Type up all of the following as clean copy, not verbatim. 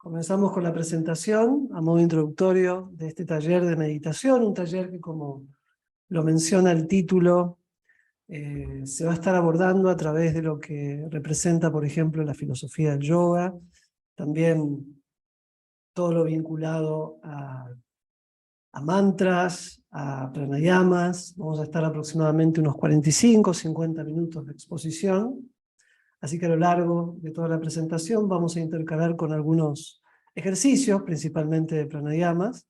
Comenzamos con la presentación a modo introductorio de este taller de meditación, un taller que, como lo menciona el título, se va a estar abordando a través de lo que representa, por ejemplo, la filosofía del yoga, también todo lo vinculado a mantras, a pranayamas. Vamos a estar aproximadamente unos 45 o 50 minutos de exposición. Así que a lo largo de toda la presentación vamos a intercalar con algunos ejercicios, principalmente de pranayamas.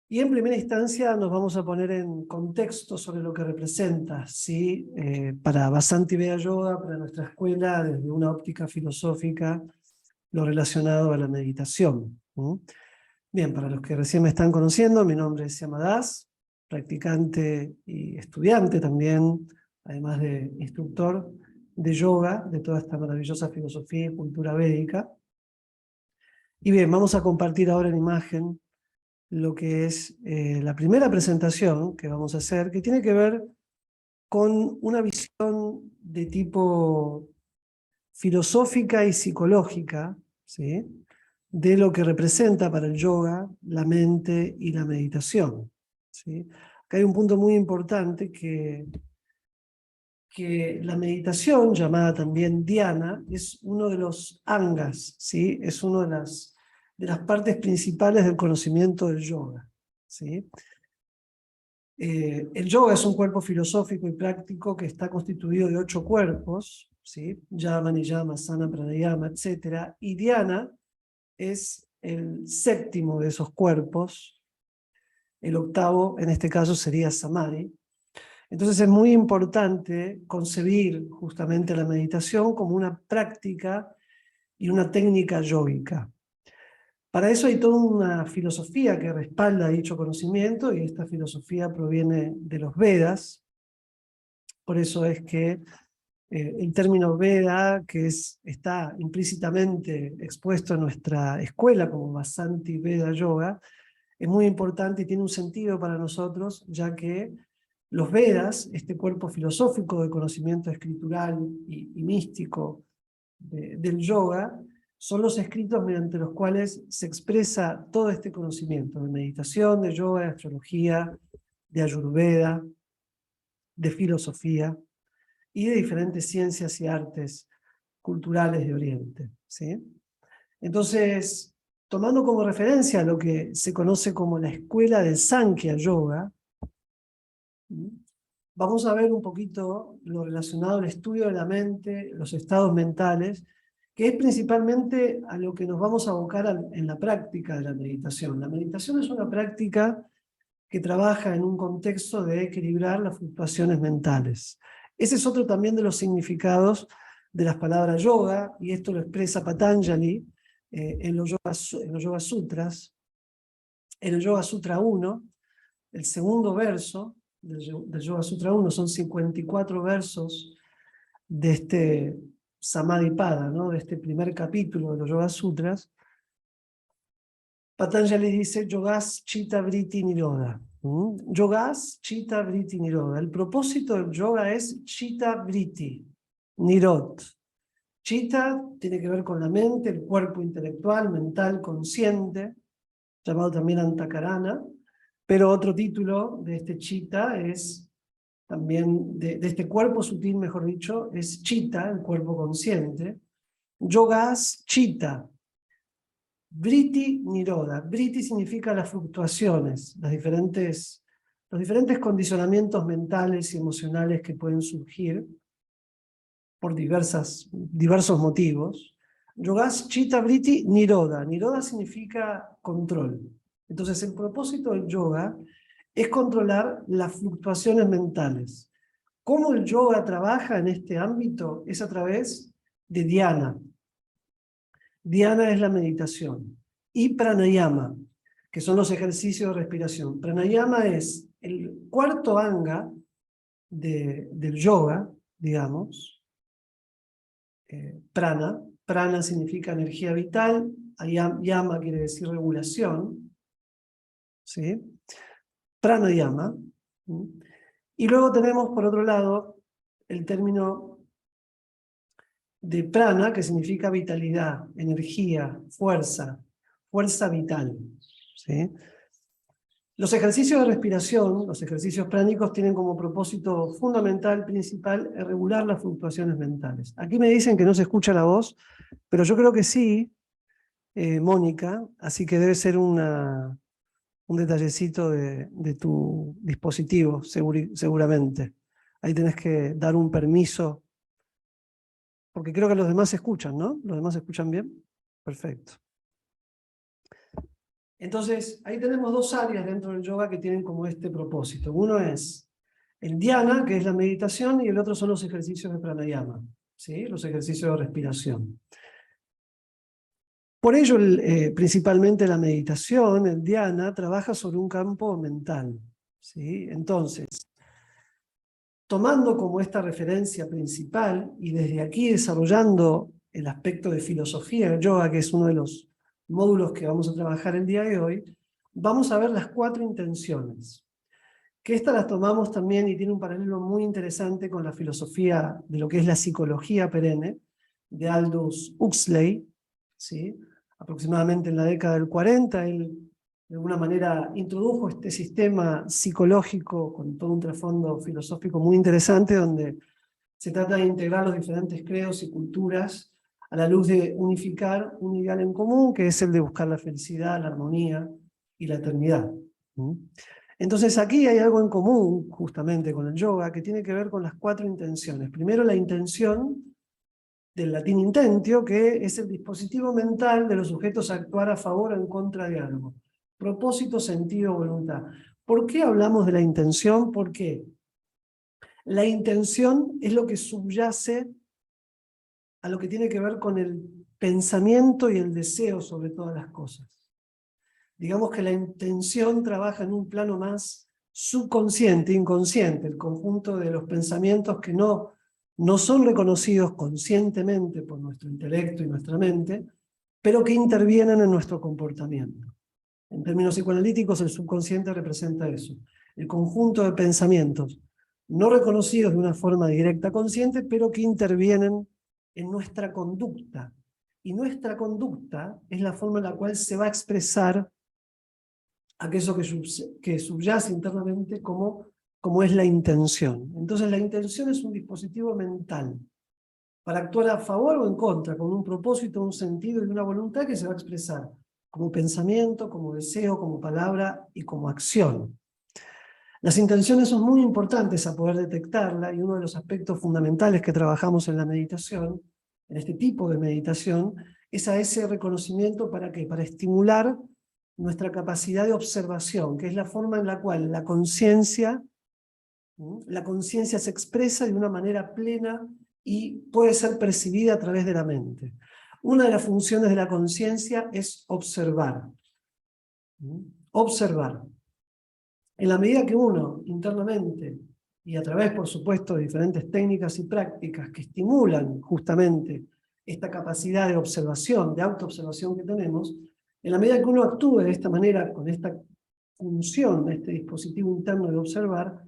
Y en primera instancia nos vamos a poner en contexto sobre lo que representa, ¿sí? Para Vasanti Veda Yoga, para nuestra escuela, desde una óptica filosófica, lo relacionado a la meditación. Bien, para los que recién me están conociendo, mi nombre es Syama Das, practicante y estudiante también, además de instructor de yoga, de toda esta maravillosa filosofía y cultura védica. Y bien, vamos a compartir ahora en imagen lo que es la primera presentación que vamos a hacer, que tiene que ver con una visión de tipo filosófica y psicológica, ¿sí?, de lo que representa para el yoga la mente y la meditación, ¿sí? Acá hay un punto muy importante que la meditación, llamada también dhyana, es uno de los angas, ¿sí? Es una de las partes principales del conocimiento del yoga, ¿sí? El yoga es un cuerpo filosófico y práctico que está constituido de 8 cuerpos, ¿sí? Yama, niyama, asana, pranayama, etc. Y dhyana es el séptimo de esos cuerpos. El octavo, en este caso, sería samadhi. Entonces es muy importante concebir justamente la meditación como una práctica y una técnica yógica. Para eso hay toda una filosofía que respalda dicho conocimiento, y esta filosofía proviene de los Vedas. Por eso es que el término Veda, que está implícitamente expuesto en nuestra escuela como Vasanti Veda Yoga, es muy importante y tiene un sentido para nosotros, ya que los Vedas, este cuerpo filosófico de conocimiento escritural y místico del yoga, son los escritos mediante los cuales se expresa todo este conocimiento de meditación, de yoga, de astrología, de ayurveda, de filosofía y de diferentes ciencias y artes culturales de Oriente, ¿sí? Entonces, tomando como referencia lo que se conoce como la escuela del Sankhya Yoga, vamos a ver un poquito lo relacionado al estudio de la mente, los estados mentales, que es principalmente a lo que nos vamos a abocar en la práctica de la meditación. La meditación es una práctica que trabaja en un contexto de equilibrar las fluctuaciones mentales. Ese es otro también de los significados de las palabras yoga, y esto lo expresa Patanjali en los Yoga Sutras. En el Yoga Sutra 1, el segundo verso del Yoga Sutra 1, son 54 versos de este Samadhipada, ¿no?, de este primer capítulo de los Yoga Sutras. Patanjali dice Yogas Chitta Vritti Nirodha. Yogas Chitta Vritti Nirodha. El propósito del yoga es Chitta Vritti Nirod. Chitta tiene que ver con la mente, el cuerpo intelectual, mental, consciente, llamado también Antakarana, pero otro título de este Chitta es también, de este cuerpo sutil, mejor dicho, es Chitta, el cuerpo consciente. Yogas Chitta. Vritti Nirodha. Vritti significa las fluctuaciones, los diferentes condicionamientos mentales y emocionales que pueden surgir por diversos motivos. Yogas Chitta Vritti Nirodha. Nirodha significa control. Entonces el propósito del yoga es controlar las fluctuaciones mentales. ¿Cómo el yoga trabaja en este ámbito? Es a través de dhyana. Dhyana es la meditación. Y pranayama, que son los ejercicios de respiración. Pranayama es el cuarto anga del yoga, digamos. Prana. Prana significa energía vital. Yama quiere decir regulación, ¿sí? Pranayama. Y luego tenemos, por otro lado, el término de prana, que significa vitalidad, energía, fuerza, fuerza vital. ¿Sí? Los ejercicios de respiración, los ejercicios pránicos, tienen como propósito fundamental, principal, regular las fluctuaciones mentales. Aquí me dicen que no se escucha la voz, pero yo creo que sí, Mónica, así que debe ser un detallecito de tu dispositivo, seguramente. Ahí tenés que dar un permiso, porque creo que los demás se escuchan, ¿no? ¿Los demás se escuchan bien? Perfecto. Entonces, ahí tenemos dos áreas dentro del yoga que tienen como este propósito. Uno es el dhyana, que es la meditación, y el otro son los ejercicios de pranayama, ¿sí? Los ejercicios de respiración. Por ello, principalmente la meditación, el dhyana, trabaja sobre un campo mental, ¿sí? Entonces, tomando como esta referencia principal y desde aquí desarrollando el aspecto de filosofía del yoga, que es uno de los módulos que vamos a trabajar el día de hoy, vamos a ver las 4 intenciones. Que estas las tomamos también y tiene un paralelo muy interesante con la filosofía de lo que es la psicología perenne, de Aldous Huxley, ¿sí? Aproximadamente en la década del 40, él de alguna manera introdujo este sistema psicológico con todo un trasfondo filosófico muy interesante, donde se trata de integrar los diferentes credos y culturas a la luz de unificar un ideal en común, que es el de buscar la felicidad, la armonía y la eternidad. Entonces aquí hay algo en común, justamente con el yoga, que tiene que ver con las 4 intenciones. Primero, la intención, del latín intentio, que es el dispositivo mental de los sujetos a actuar a favor o en contra de algo. Propósito, sentido, voluntad. ¿Por qué hablamos de la intención? Porque la intención es lo que subyace a lo que tiene que ver con el pensamiento y el deseo sobre todas las cosas. Digamos que la intención trabaja en un plano más subconsciente, inconsciente, el conjunto de los pensamientos que no son reconocidos conscientemente por nuestro intelecto y nuestra mente, pero que intervienen en nuestro comportamiento. En términos psicoanalíticos, el subconsciente representa eso, el conjunto de pensamientos no reconocidos de una forma directa consciente, pero que intervienen en nuestra conducta. Y nuestra conducta es la forma en la cual se va a expresar aquello que subyace internamente como es la intención. Entonces la intención es un dispositivo mental para actuar a favor o en contra, con un propósito, un sentido y una voluntad que se va a expresar como pensamiento, como deseo, como palabra y como acción. Las intenciones son muy importantes a poder detectarla, y uno de los aspectos fundamentales que trabajamos en la meditación, en este tipo de meditación, es a ese reconocimiento. ¿Para qué? Para estimular nuestra capacidad de observación, que es la forma en la cual la conciencia se expresa de una manera plena y puede ser percibida a través de la mente. Una de las funciones de la conciencia es observar. Observar. En la medida que uno internamente, y a través, por supuesto, de diferentes técnicas y prácticas que estimulan justamente esta capacidad de observación, de autoobservación que tenemos, en la medida que uno actúe de esta manera, con esta función, de este dispositivo interno de observar,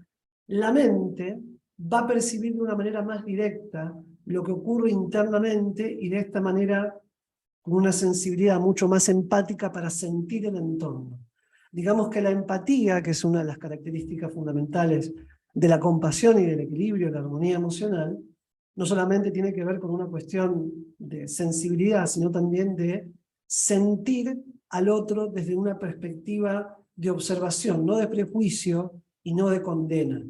la mente va a percibir de una manera más directa lo que ocurre internamente, y de esta manera con una sensibilidad mucho más empática para sentir el entorno. Digamos que la empatía, que es una de las características fundamentales de la compasión y del equilibrio, de la armonía emocional, no solamente tiene que ver con una cuestión de sensibilidad, sino también de sentir al otro desde una perspectiva de observación, no de prejuicio y no de condena.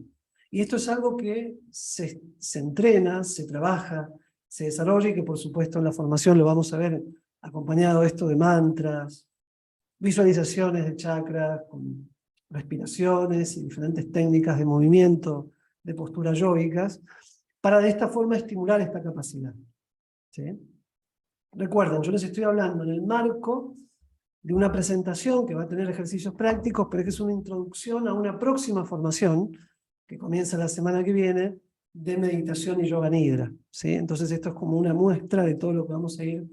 Y esto es algo que se entrena, se trabaja, se desarrolla, y que por supuesto en la formación lo vamos a ver acompañado esto de mantras, visualizaciones de chakras, con respiraciones y diferentes técnicas de movimiento, de posturas yógicas, para de esta forma estimular esta capacidad. ¿Sí? Recuerden, yo les estoy hablando en el marco de una presentación que va a tener ejercicios prácticos, pero que es una introducción a una próxima formación que comienza la semana que viene, de meditación y yoga nidra. ¿Sí? Entonces esto es como una muestra de todo lo que vamos a ir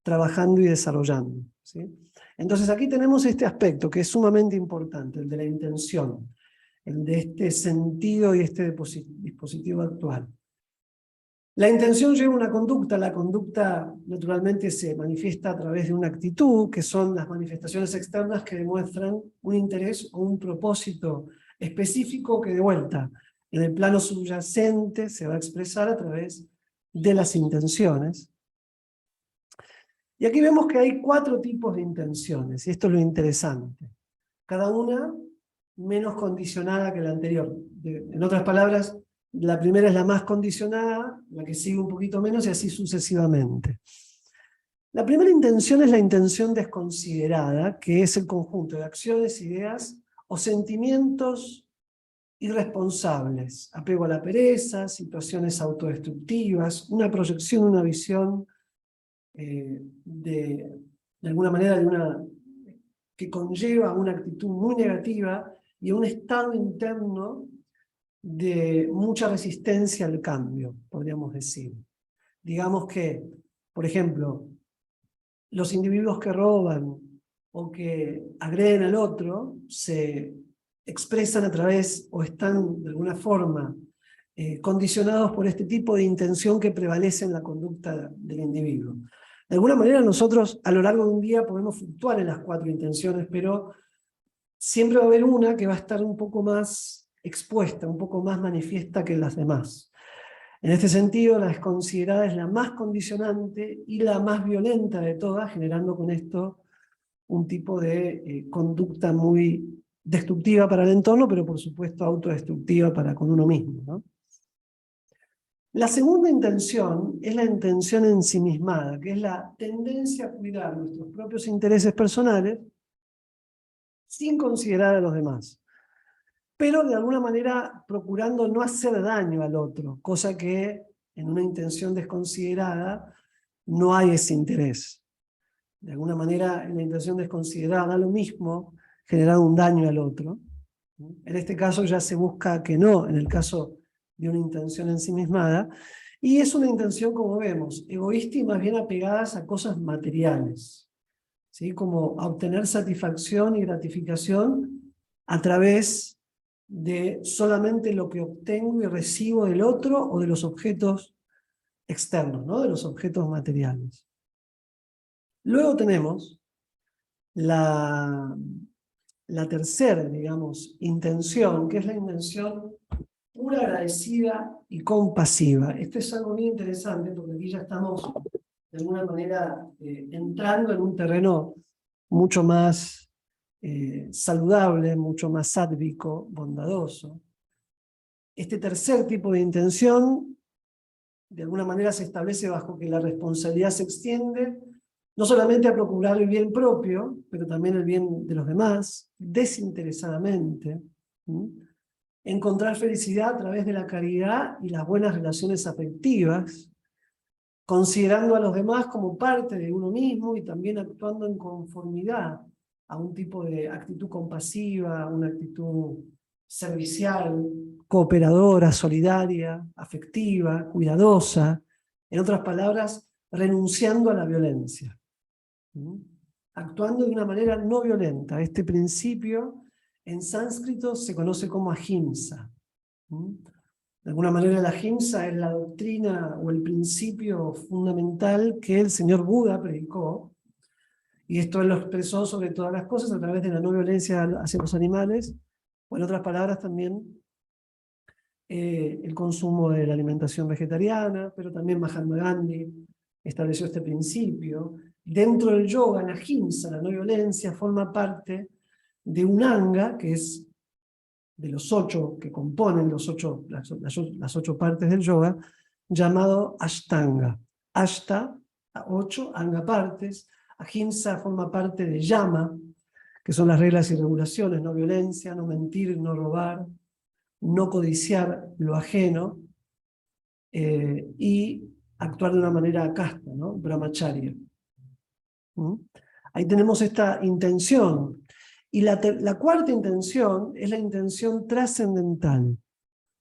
trabajando y desarrollando. ¿Sí? Entonces aquí tenemos este aspecto que es sumamente importante, el de la intención, el de este sentido y este dispositivo actual. La intención lleva una conducta, la conducta naturalmente se manifiesta a través de una actitud, que son las manifestaciones externas que demuestran un interés o un propósito específico que de vuelta en el plano subyacente se va a expresar a través de las intenciones. Y aquí vemos que hay 4 tipos de intenciones, y esto es lo interesante. Cada una menos condicionada que la anterior. En otras palabras, la primera es la más condicionada, la que sigue un poquito menos y así sucesivamente. La primera intención es la intención desconsiderada, que es el conjunto de acciones, ideas o sentimientos irresponsables. Apego a la pereza, situaciones autodestructivas, una proyección, una visión de alguna manera que conlleva una actitud muy negativa y un estado interno de mucha resistencia al cambio, podríamos decir. Digamos que, por ejemplo, los individuos que roban o que agreden al otro se expresan a través o están de alguna forma condicionados por este tipo de intención que prevalece en la conducta del individuo. De alguna manera nosotros a lo largo de un día podemos fluctuar en las 4 intenciones, pero siempre va a haber una que va a estar un poco más expuesta, un poco más manifiesta que las demás. En este sentido, la desconsiderada es la más condicionante y la más violenta de todas, generando con esto un tipo de conducta muy destructiva para el entorno, pero por supuesto autodestructiva para con uno mismo, ¿no? La segunda intención es la intención ensimismada, que es la tendencia a cuidar nuestros propios intereses personales sin considerar a los demás, pero de alguna manera procurando no hacer daño al otro, cosa que en una intención desconsiderada no hay ese interés. De alguna manera en la intención desconsiderada da lo mismo generar un daño al otro. En este caso ya se busca que no, en el caso de una intención ensimismada, y es una intención, como vemos, egoísta y más bien apegadas a cosas materiales, ¿sí? Como a obtener satisfacción y gratificación a través de solamente lo que obtengo y recibo del otro o de los objetos externos, ¿no? De los objetos materiales. Luego tenemos la tercera, digamos, intención, que es la intención pura, agradecida y compasiva. Esto es algo muy interesante porque aquí ya estamos de alguna manera entrando en un terreno mucho más saludable, mucho más sádvico, bondadoso. Este tercer tipo de intención de alguna manera se establece bajo que la responsabilidad se extiende no solamente a procurar el bien propio, pero también el bien de los demás, desinteresadamente. Encontrar felicidad a través de la caridad y las buenas relaciones afectivas, considerando a los demás como parte de uno mismo y también actuando en conformidad a un tipo de actitud compasiva, una actitud servicial, cooperadora, solidaria, afectiva, cuidadosa. En otras palabras, renunciando a la violencia. Actuando de una manera no violenta. Este principio en sánscrito se conoce como ahimsa. De alguna manera la ahimsa es la doctrina o el principio fundamental que el señor Buda predicó, y esto él lo expresó sobre todas las cosas a través de la no violencia hacia los animales, o en otras palabras también el consumo de la alimentación vegetariana, pero también Mahatma Gandhi estableció este principio. Dentro del yoga, la ahimsa, la no violencia, forma parte de un anga, que es de los 8 que componen las 8 partes del yoga, llamado Ashtanga. Ashta, 8, anga partes. Ahimsa forma parte de Yama, que son las reglas y regulaciones: no violencia, no mentir, no robar, no codiciar lo ajeno, y actuar de una manera casta, ¿no? Brahmacharya. Ahí tenemos esta intención. Y la cuarta intención es la intención trascendental,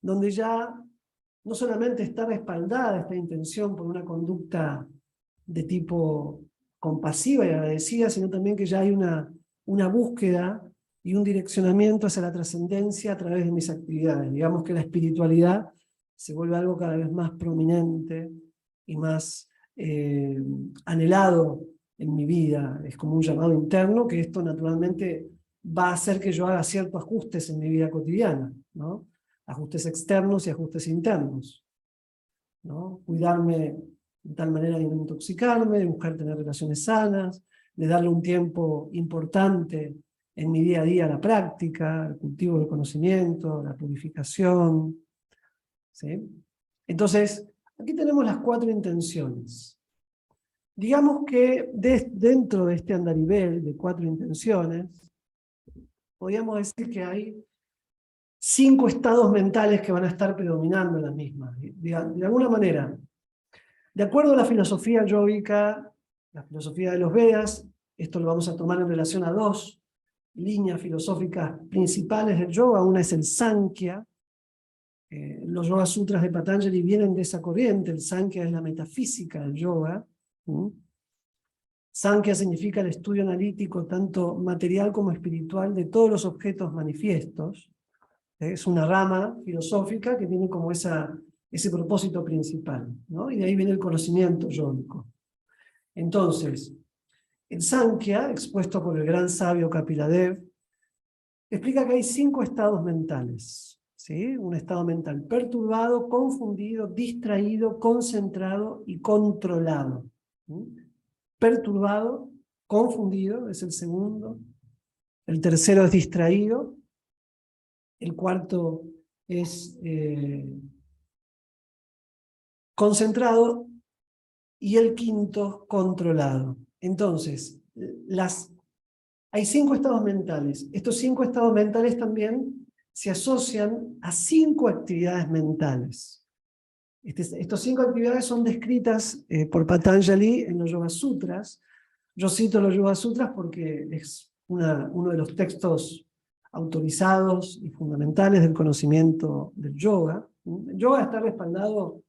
donde ya no solamente está respaldada esta intención por una conducta de tipo compasiva y agradecida, sino también que ya hay una búsqueda y un direccionamiento hacia la trascendencia a través de mis actividades. Digamos que la espiritualidad se vuelve algo cada vez más prominente y más anhelado en mi vida. Es como un llamado interno, que esto naturalmente va a hacer que yo haga ciertos ajustes en mi vida cotidiana, ¿no? Ajustes externos y ajustes internos, ¿no? Cuidarme de tal manera de no intoxicarme, de buscar tener relaciones sanas, de darle un tiempo importante en mi día a día a la práctica, al cultivo del conocimiento, la purificación, ¿sí? Entonces, aquí tenemos las 4 intenciones. Digamos que dentro de este andarivel de 4 intenciones, podríamos decir que hay 5 estados mentales que van a estar predominando en las mismas. De alguna manera, de acuerdo a la filosofía yógica, la filosofía de los Vedas, esto lo vamos a tomar en relación a 2 líneas filosóficas principales del yoga. Una es el Sankhya. Los Yoga Sutras de Patanjali vienen de esa corriente. El Sankhya es la metafísica del yoga. Sankhya significa el estudio analítico, tanto material como espiritual, de todos los objetos manifiestos. Es una rama filosófica que tiene como ese propósito principal, ¿no? Y de ahí viene el conocimiento yógico. Entonces, el Sankhya, expuesto por el gran sabio Kapiladev, explica que hay 5 estados mentales, ¿sí? Un estado mental perturbado, confundido, distraído, concentrado y controlado. Perturbado, confundido, es el segundo. El tercero es distraído. El cuarto es concentrado. Y el quinto, controlado. Entonces, hay 5 estados mentales. Estos 5 estados mentales también se asocian a 5 actividades mentales. Estas 5 actividades son descritas por Patanjali en los Yoga Sutras. Yo cito los Yoga Sutras porque es uno de los textos autorizados y fundamentales del conocimiento del yoga. El yoga está respaldado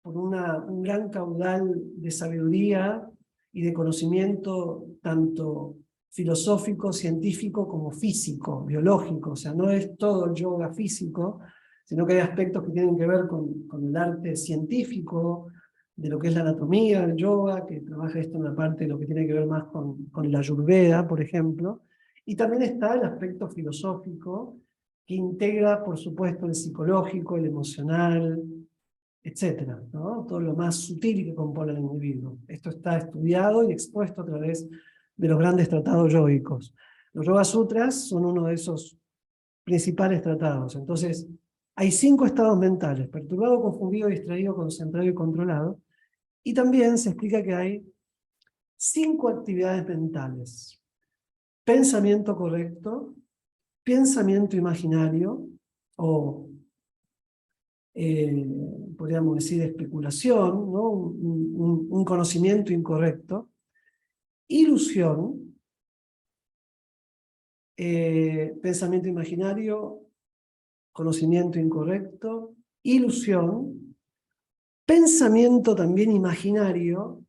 por un gran caudal de sabiduría y de conocimiento, tanto filosófico, científico, como físico, biológico. O sea, no es todo el yoga físico, sino que hay aspectos que tienen que ver con el arte científico, de lo que es la anatomía del yoga, que trabaja esto en la parte de lo que tiene que ver más con la Ayurveda, por ejemplo. Y también está el aspecto filosófico, que integra, por supuesto, el psicológico, el emocional, etcétera, ¿no? Todo lo más sutil que compone el individuo. Esto está estudiado y expuesto a través de los grandes tratados yógicos. Los Yoga Sutras son uno de esos principales tratados. Entonces, hay 5 estados mentales: perturbado, confundido, distraído, concentrado y controlado. Y también se explica que hay 5 actividades mentales: pensamiento correcto, pensamiento imaginario, o podríamos decir especulación, ¿no? Un conocimiento incorrecto, ilusión, pensamiento imaginario, conocimiento incorrecto, ilusión, pensamiento también imaginario.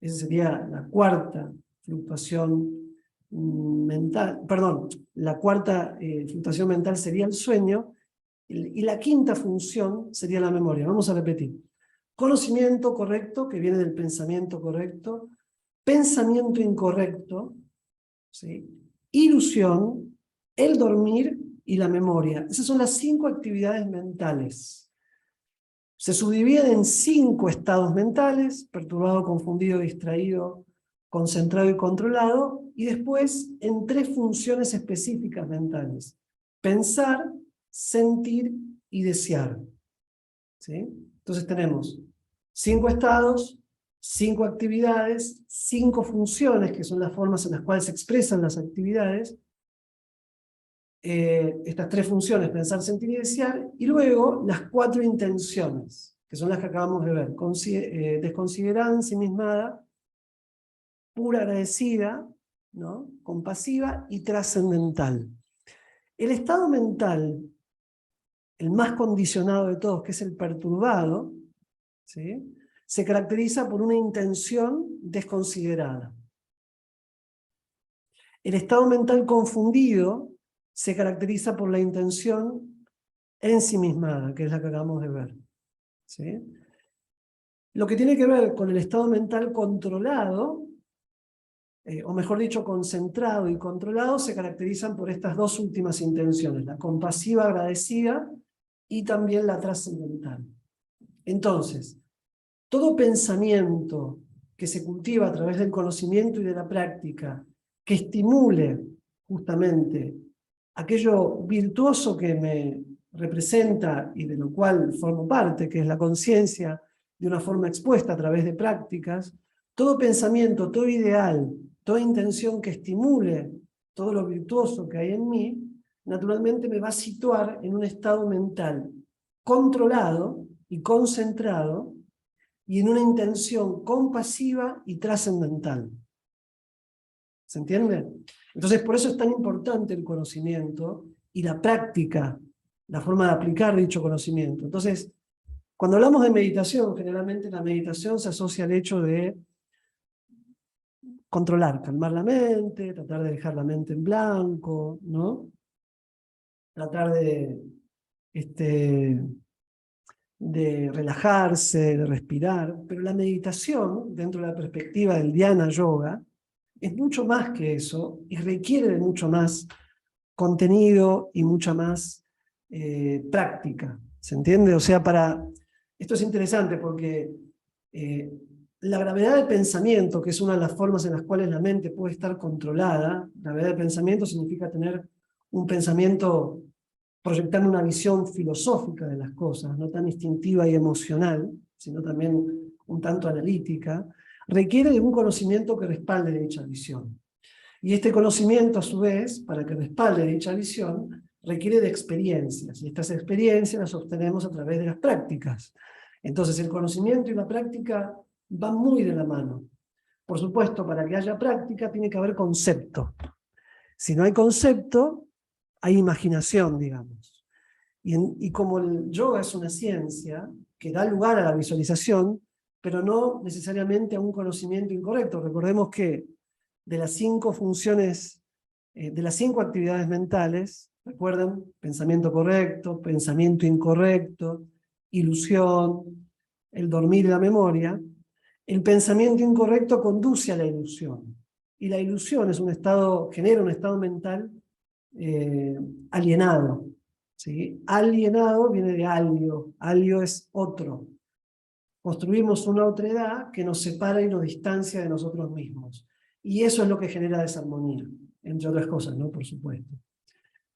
Esa sería la 4ª fluctuación mental, perdón, la 4ª fluctuación mental sería el sueño, y la 5ª función sería la memoria. Vamos a repetir: conocimiento correcto, que viene del pensamiento correcto; pensamiento incorrecto, ¿sí? Ilusión, el dormir y la memoria. Esas son las 5 actividades mentales. Se subdividen en 5 estados mentales: perturbado, confundido, distraído, concentrado y controlado, y después en 3 funciones específicas mentales: pensar, sentir y desear, ¿sí? Entonces tenemos 5 estados, 5 actividades, 5 funciones, que son las formas en las cuales se expresan las actividades. Estas 3 funciones: pensar, sentir y desear, y luego las 4 intenciones, que son las que acabamos de ver: desconsiderada, ensimismada, pura agradecida, ¿no? Compasiva y trascendental. El estado mental, el más condicionado de todos, que es el perturbado, ¿sí?, se caracteriza por una intención desconsiderada. El estado mental confundido se caracteriza por la intención ensimismada, que es la que acabamos de ver. ¿sí? Lo que tiene que ver con el estado mental controlado, o mejor dicho, concentrado y controlado, se caracterizan por estas dos últimas intenciones, la compasiva agradecida y también la trascendental. Entonces, todo pensamiento que se cultiva a través del conocimiento y de la práctica, que estimule justamente aquello virtuoso que me representa y de lo cual formo parte, que es la conciencia de una forma expuesta a través de prácticas, todo pensamiento, todo ideal, toda intención que estimule todo lo virtuoso que hay en mí, naturalmente me va a situar en un estado mental controlado y concentrado y en una intención compasiva y trascendental. ¿Se entiende? Entonces, por eso es tan importante el conocimiento y la práctica, la forma de aplicar dicho conocimiento. Entonces, cuando hablamos de meditación, generalmente la meditación se asocia al hecho de controlar, calmar la mente, tratar de dejar la mente en blanco, ¿no? Tratar de relajarse, de respirar, pero la meditación, dentro de la perspectiva del Dhyana Yoga, es mucho más que eso y requiere de mucho más contenido y mucha más práctica. ¿Se entiende? O sea, esto es interesante porque la gravedad del pensamiento, que es una de las formas en las cuales la mente puede estar controlada, la gravedad del pensamiento significa tener un pensamiento proyectando una visión filosófica de las cosas, no tan instintiva y emocional, sino también un tanto analítica, requiere de un conocimiento que respalde dicha visión. Y este conocimiento, a su vez, para que respalde dicha visión, requiere de experiencias, y estas experiencias las obtenemos a través de las prácticas. Entonces, el conocimiento y la práctica van muy de la mano. Por supuesto, para que haya práctica tiene que haber concepto. Si no hay concepto, hay imaginación, digamos. Y como el yoga es una ciencia que da lugar a la visualización, pero no necesariamente a un conocimiento incorrecto. Recordemos que de las 5 funciones, de las 5 actividades mentales, recuerden, pensamiento correcto, pensamiento incorrecto, ilusión, el dormir y la memoria, el pensamiento incorrecto conduce a la ilusión. Y la ilusión es genera un estado mental alienado. ¿Sí? Alienado viene de alio. Alio es otro. Construimos una otredad que nos separa y nos distancia de nosotros mismos. Y eso es lo que genera desarmonía, entre otras cosas, ¿no? Por supuesto.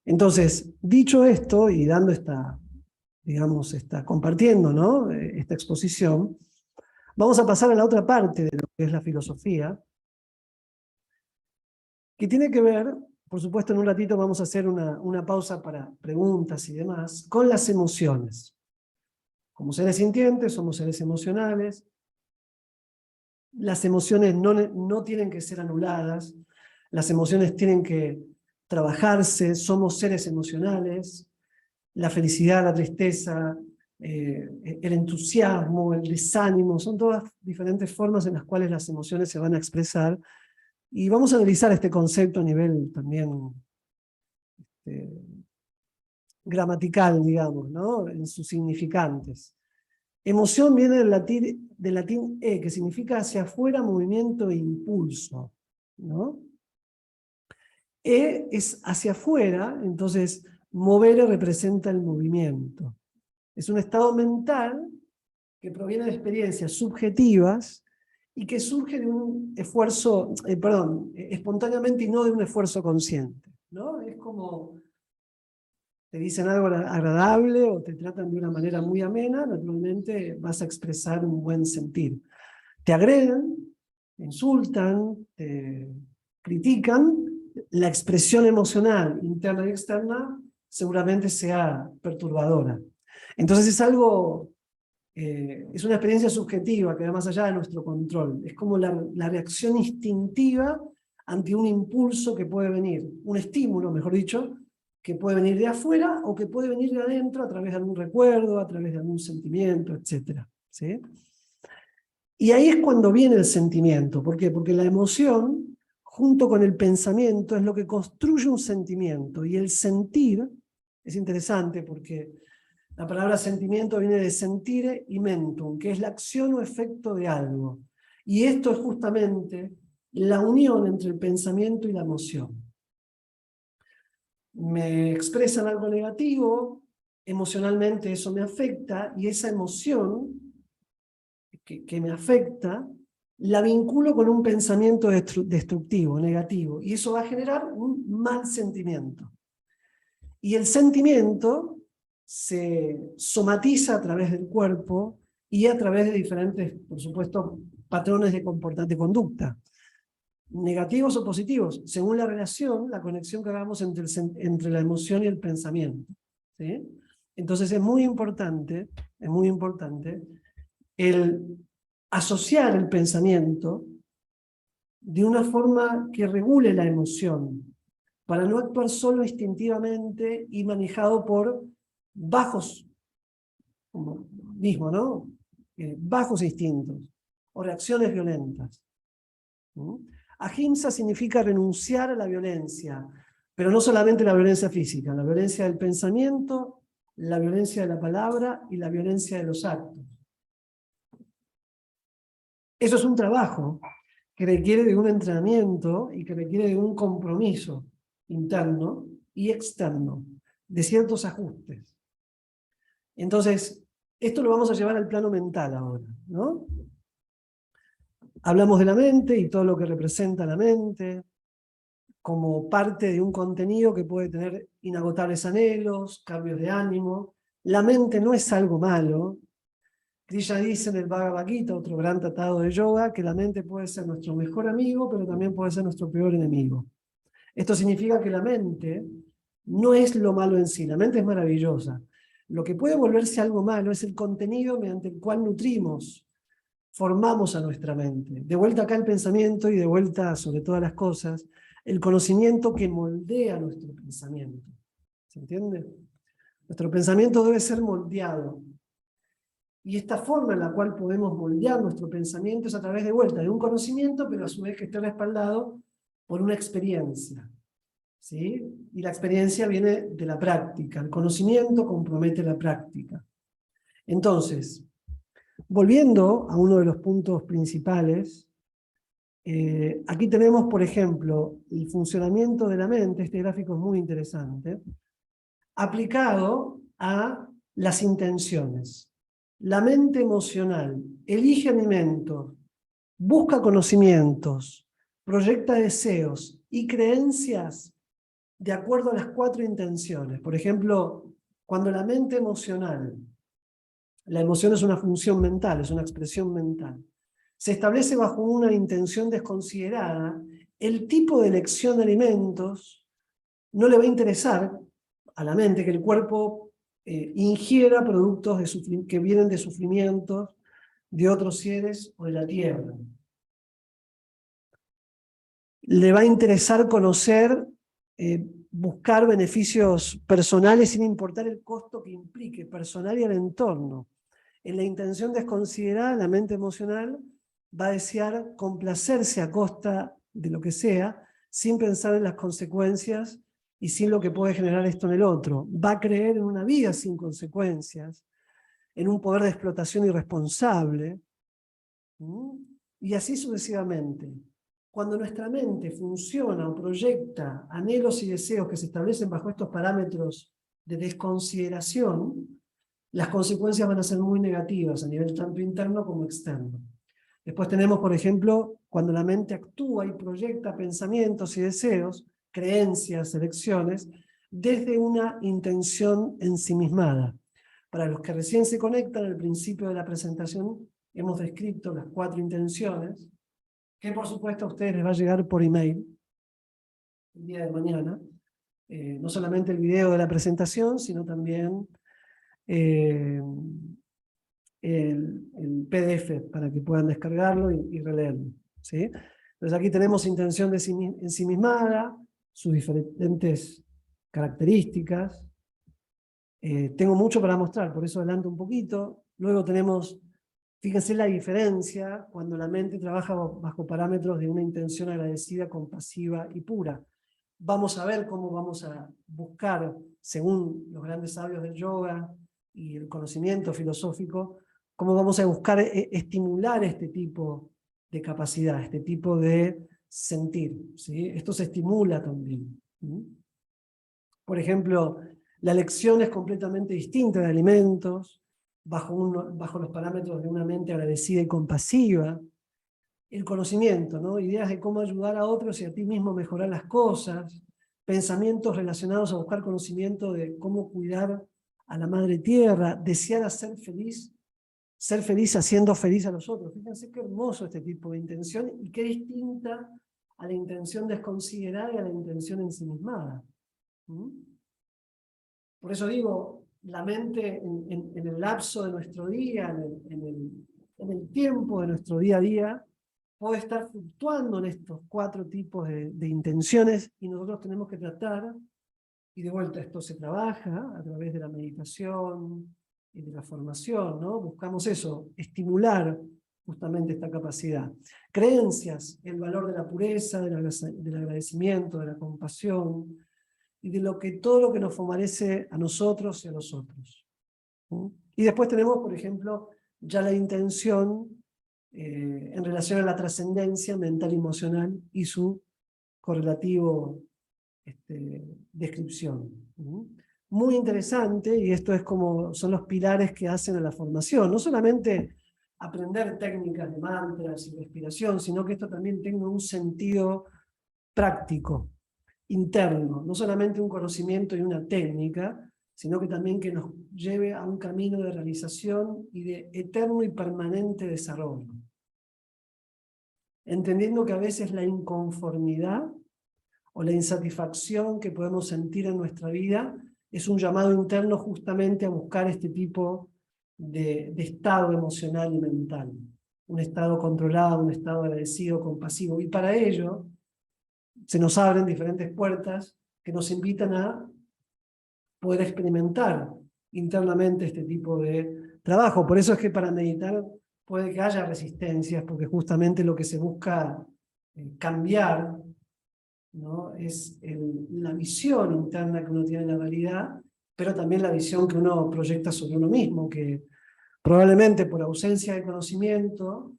Entonces, dicho esto, y dando compartiendo, ¿no? Esta exposición, vamos a pasar a la otra parte de lo que es la filosofía, que tiene que ver, por supuesto en un ratito vamos a hacer una pausa para preguntas y demás, con las emociones. Como seres sintientes, somos seres emocionales. Las emociones no tienen que ser anuladas, las emociones tienen que trabajarse, somos seres emocionales. La felicidad, la tristeza, el entusiasmo, el desánimo, son todas diferentes formas en las cuales las emociones se van a expresar. Y vamos a analizar este concepto a nivel también gramatical, digamos, ¿no? En sus significantes. Emoción viene del latín que significa hacia afuera, movimiento e impulso, ¿no? Es hacia afuera, entonces mover representa el movimiento. Es un estado mental que proviene de experiencias subjetivas y que surge de un esfuerzo, espontáneamente y no de un esfuerzo consciente, ¿no? Es como te dicen algo agradable o te tratan de una manera muy amena, naturalmente vas a expresar un buen sentir. Te agreden, te insultan, te critican, la expresión emocional interna y externa seguramente sea perturbadora. Entonces es una experiencia subjetiva que va más allá de nuestro control. Es como la reacción instintiva ante un impulso que puede venir, un estímulo, mejor dicho, que puede venir de afuera o que puede venir de adentro a través de algún recuerdo, a través de algún sentimiento, etc. ¿Sí? Y ahí es cuando viene el sentimiento. ¿Por qué? Porque la emoción, junto con el pensamiento, es lo que construye un sentimiento. Y el sentir es interesante porque La palabra sentimiento viene de sentire y mentum, que es la acción o efecto de algo. Y esto es justamente la unión entre el pensamiento y la emoción. Me expresan algo negativo, emocionalmente eso me afecta, y esa emoción que me afecta, la vinculo con un pensamiento destructivo, negativo, y eso va a generar un mal sentimiento. Y el sentimiento se somatiza a través del cuerpo y a través de diferentes, por supuesto, patrones de conducta, negativos o positivos, según la relación, la conexión que hagamos entre la emoción y el pensamiento. ¿Sí? Entonces es muy importante el asociar el pensamiento de una forma que regule la emoción, para no actuar solo instintivamente y manejado por bajos, como mismo, ¿no? Bajos instintos o reacciones violentas. Ahimsa significa renunciar a la violencia, pero no solamente la violencia física, la violencia del pensamiento, la violencia de la palabra y la violencia de los actos. Eso es un trabajo que requiere de un entrenamiento y que requiere de un compromiso interno y externo, de ciertos ajustes. Entonces, esto lo vamos a llevar al plano mental ahora, ¿no? Hablamos de la mente y todo lo que representa la mente, como parte de un contenido que puede tener inagotables anhelos, cambios de ánimo. La mente no es algo malo. Krishna dice en el Bhagavad Gita, otro gran tratado de yoga, que la mente puede ser nuestro mejor amigo, pero también puede ser nuestro peor enemigo. Esto significa que la mente no es lo malo en sí, la mente es maravillosa. Lo que puede volverse algo malo es el contenido mediante el cual nutrimos, formamos a nuestra mente. De vuelta acá el pensamiento y de vuelta sobre todas las cosas, el conocimiento que moldea nuestro pensamiento. ¿Se entiende? Nuestro pensamiento debe ser moldeado. Y esta forma en la cual podemos moldear nuestro pensamiento es a través de vuelta de un conocimiento, pero a su vez que esté respaldado por una experiencia. ¿Sí? Y la experiencia viene de la práctica. El conocimiento compromete la práctica. Entonces, volviendo a uno de los puntos principales, aquí tenemos, por ejemplo, el funcionamiento de la mente, este gráfico es muy interesante, aplicado a las intenciones. La mente emocional elige alimentos, busca conocimientos, proyecta deseos y creencias de acuerdo a las 4 intenciones. Por ejemplo, cuando la mente emocional, la emoción es una función mental, es una expresión mental, se establece bajo una intención desconsiderada, el tipo de elección de alimentos no le va a interesar a la mente que el cuerpo ingiera productos que vienen de sufrimientos de otros seres o de la tierra. Le va a interesar conocer, buscar beneficios personales sin importar el costo que implique, personal y al entorno. En la intención desconsiderada, la mente emocional va a desear complacerse a costa de lo que sea, sin pensar en las consecuencias y sin lo que puede generar esto en el otro. Va a creer en una vida sin consecuencias, en un poder de explotación irresponsable, y así sucesivamente. Cuando nuestra mente funciona o proyecta anhelos y deseos que se establecen bajo estos parámetros de desconsideración, las consecuencias van a ser muy negativas a nivel tanto interno como externo. Después tenemos, por ejemplo, cuando la mente actúa y proyecta pensamientos y deseos, creencias, elecciones, desde una intención ensimismada. Para los que recién se conectan, al principio de la presentación hemos descrito las 4 intenciones, que por supuesto a ustedes les va a llegar por email el día de mañana. No solamente el video de la presentación, sino también el PDF para que puedan descargarlo y releerlo. ¿Sí? Entonces aquí tenemos intención ensimismada, sus diferentes características. Tengo mucho para mostrar, por eso adelanto un poquito. Luego tenemos, fíjense la diferencia cuando la mente trabaja bajo parámetros de una intención agradecida, compasiva y pura. Vamos a ver cómo vamos a buscar, según los grandes sabios del yoga, y el conocimiento filosófico, cómo vamos a buscar estimular este tipo de capacidad, este tipo de sentir, ¿sí? Esto se estimula también. Por ejemplo, la elección es completamente distinta de alimentos, bajo los parámetros de una mente agradecida y compasiva. El conocimiento, ¿no? Ideas de cómo ayudar a otros y a ti mismo mejorar las cosas, pensamientos relacionados a buscar conocimiento de cómo cuidar a la madre tierra, desear ser feliz haciendo feliz a los otros. Fíjense qué hermoso este tipo de intención y qué distinta a la intención desconsiderada y a la intención ensimismada. Por eso digo, la mente en el lapso de nuestro día, en el tiempo de nuestro día a día, puede estar fluctuando en estos 4 tipos de intenciones y nosotros tenemos que tratar, y de vuelta esto se trabaja a través de la meditación y de la formación, ¿no? Buscamos eso, estimular justamente esta capacidad. Creencias, el valor de la pureza, del agradecimiento, de la compasión, y de todo lo que nos favorece a nosotros y a los otros. Y después tenemos, por ejemplo, ya la intención en relación a la trascendencia mental y emocional y su correlativo descripción. Muy interesante, y esto es como son los pilares que hacen a la formación. No solamente aprender técnicas de mantras y respiración, sino que esto también tenga un sentido práctico, interno, no solamente un conocimiento y una técnica, sino que también que nos lleve a un camino de realización y de eterno y permanente desarrollo. Entendiendo que a veces la inconformidad o la insatisfacción que podemos sentir en nuestra vida es un llamado interno justamente a buscar este tipo de estado emocional y mental. Un estado controlado, un estado agradecido, compasivo. Y para ello se nos abren diferentes puertas que nos invitan a poder experimentar internamente este tipo de trabajo. Por eso es que para meditar puede que haya resistencias, porque justamente lo que se busca cambiar, ¿no? Es la visión interna que uno tiene de la realidad, pero también la visión que uno proyecta sobre uno mismo, que probablemente por ausencia de conocimiento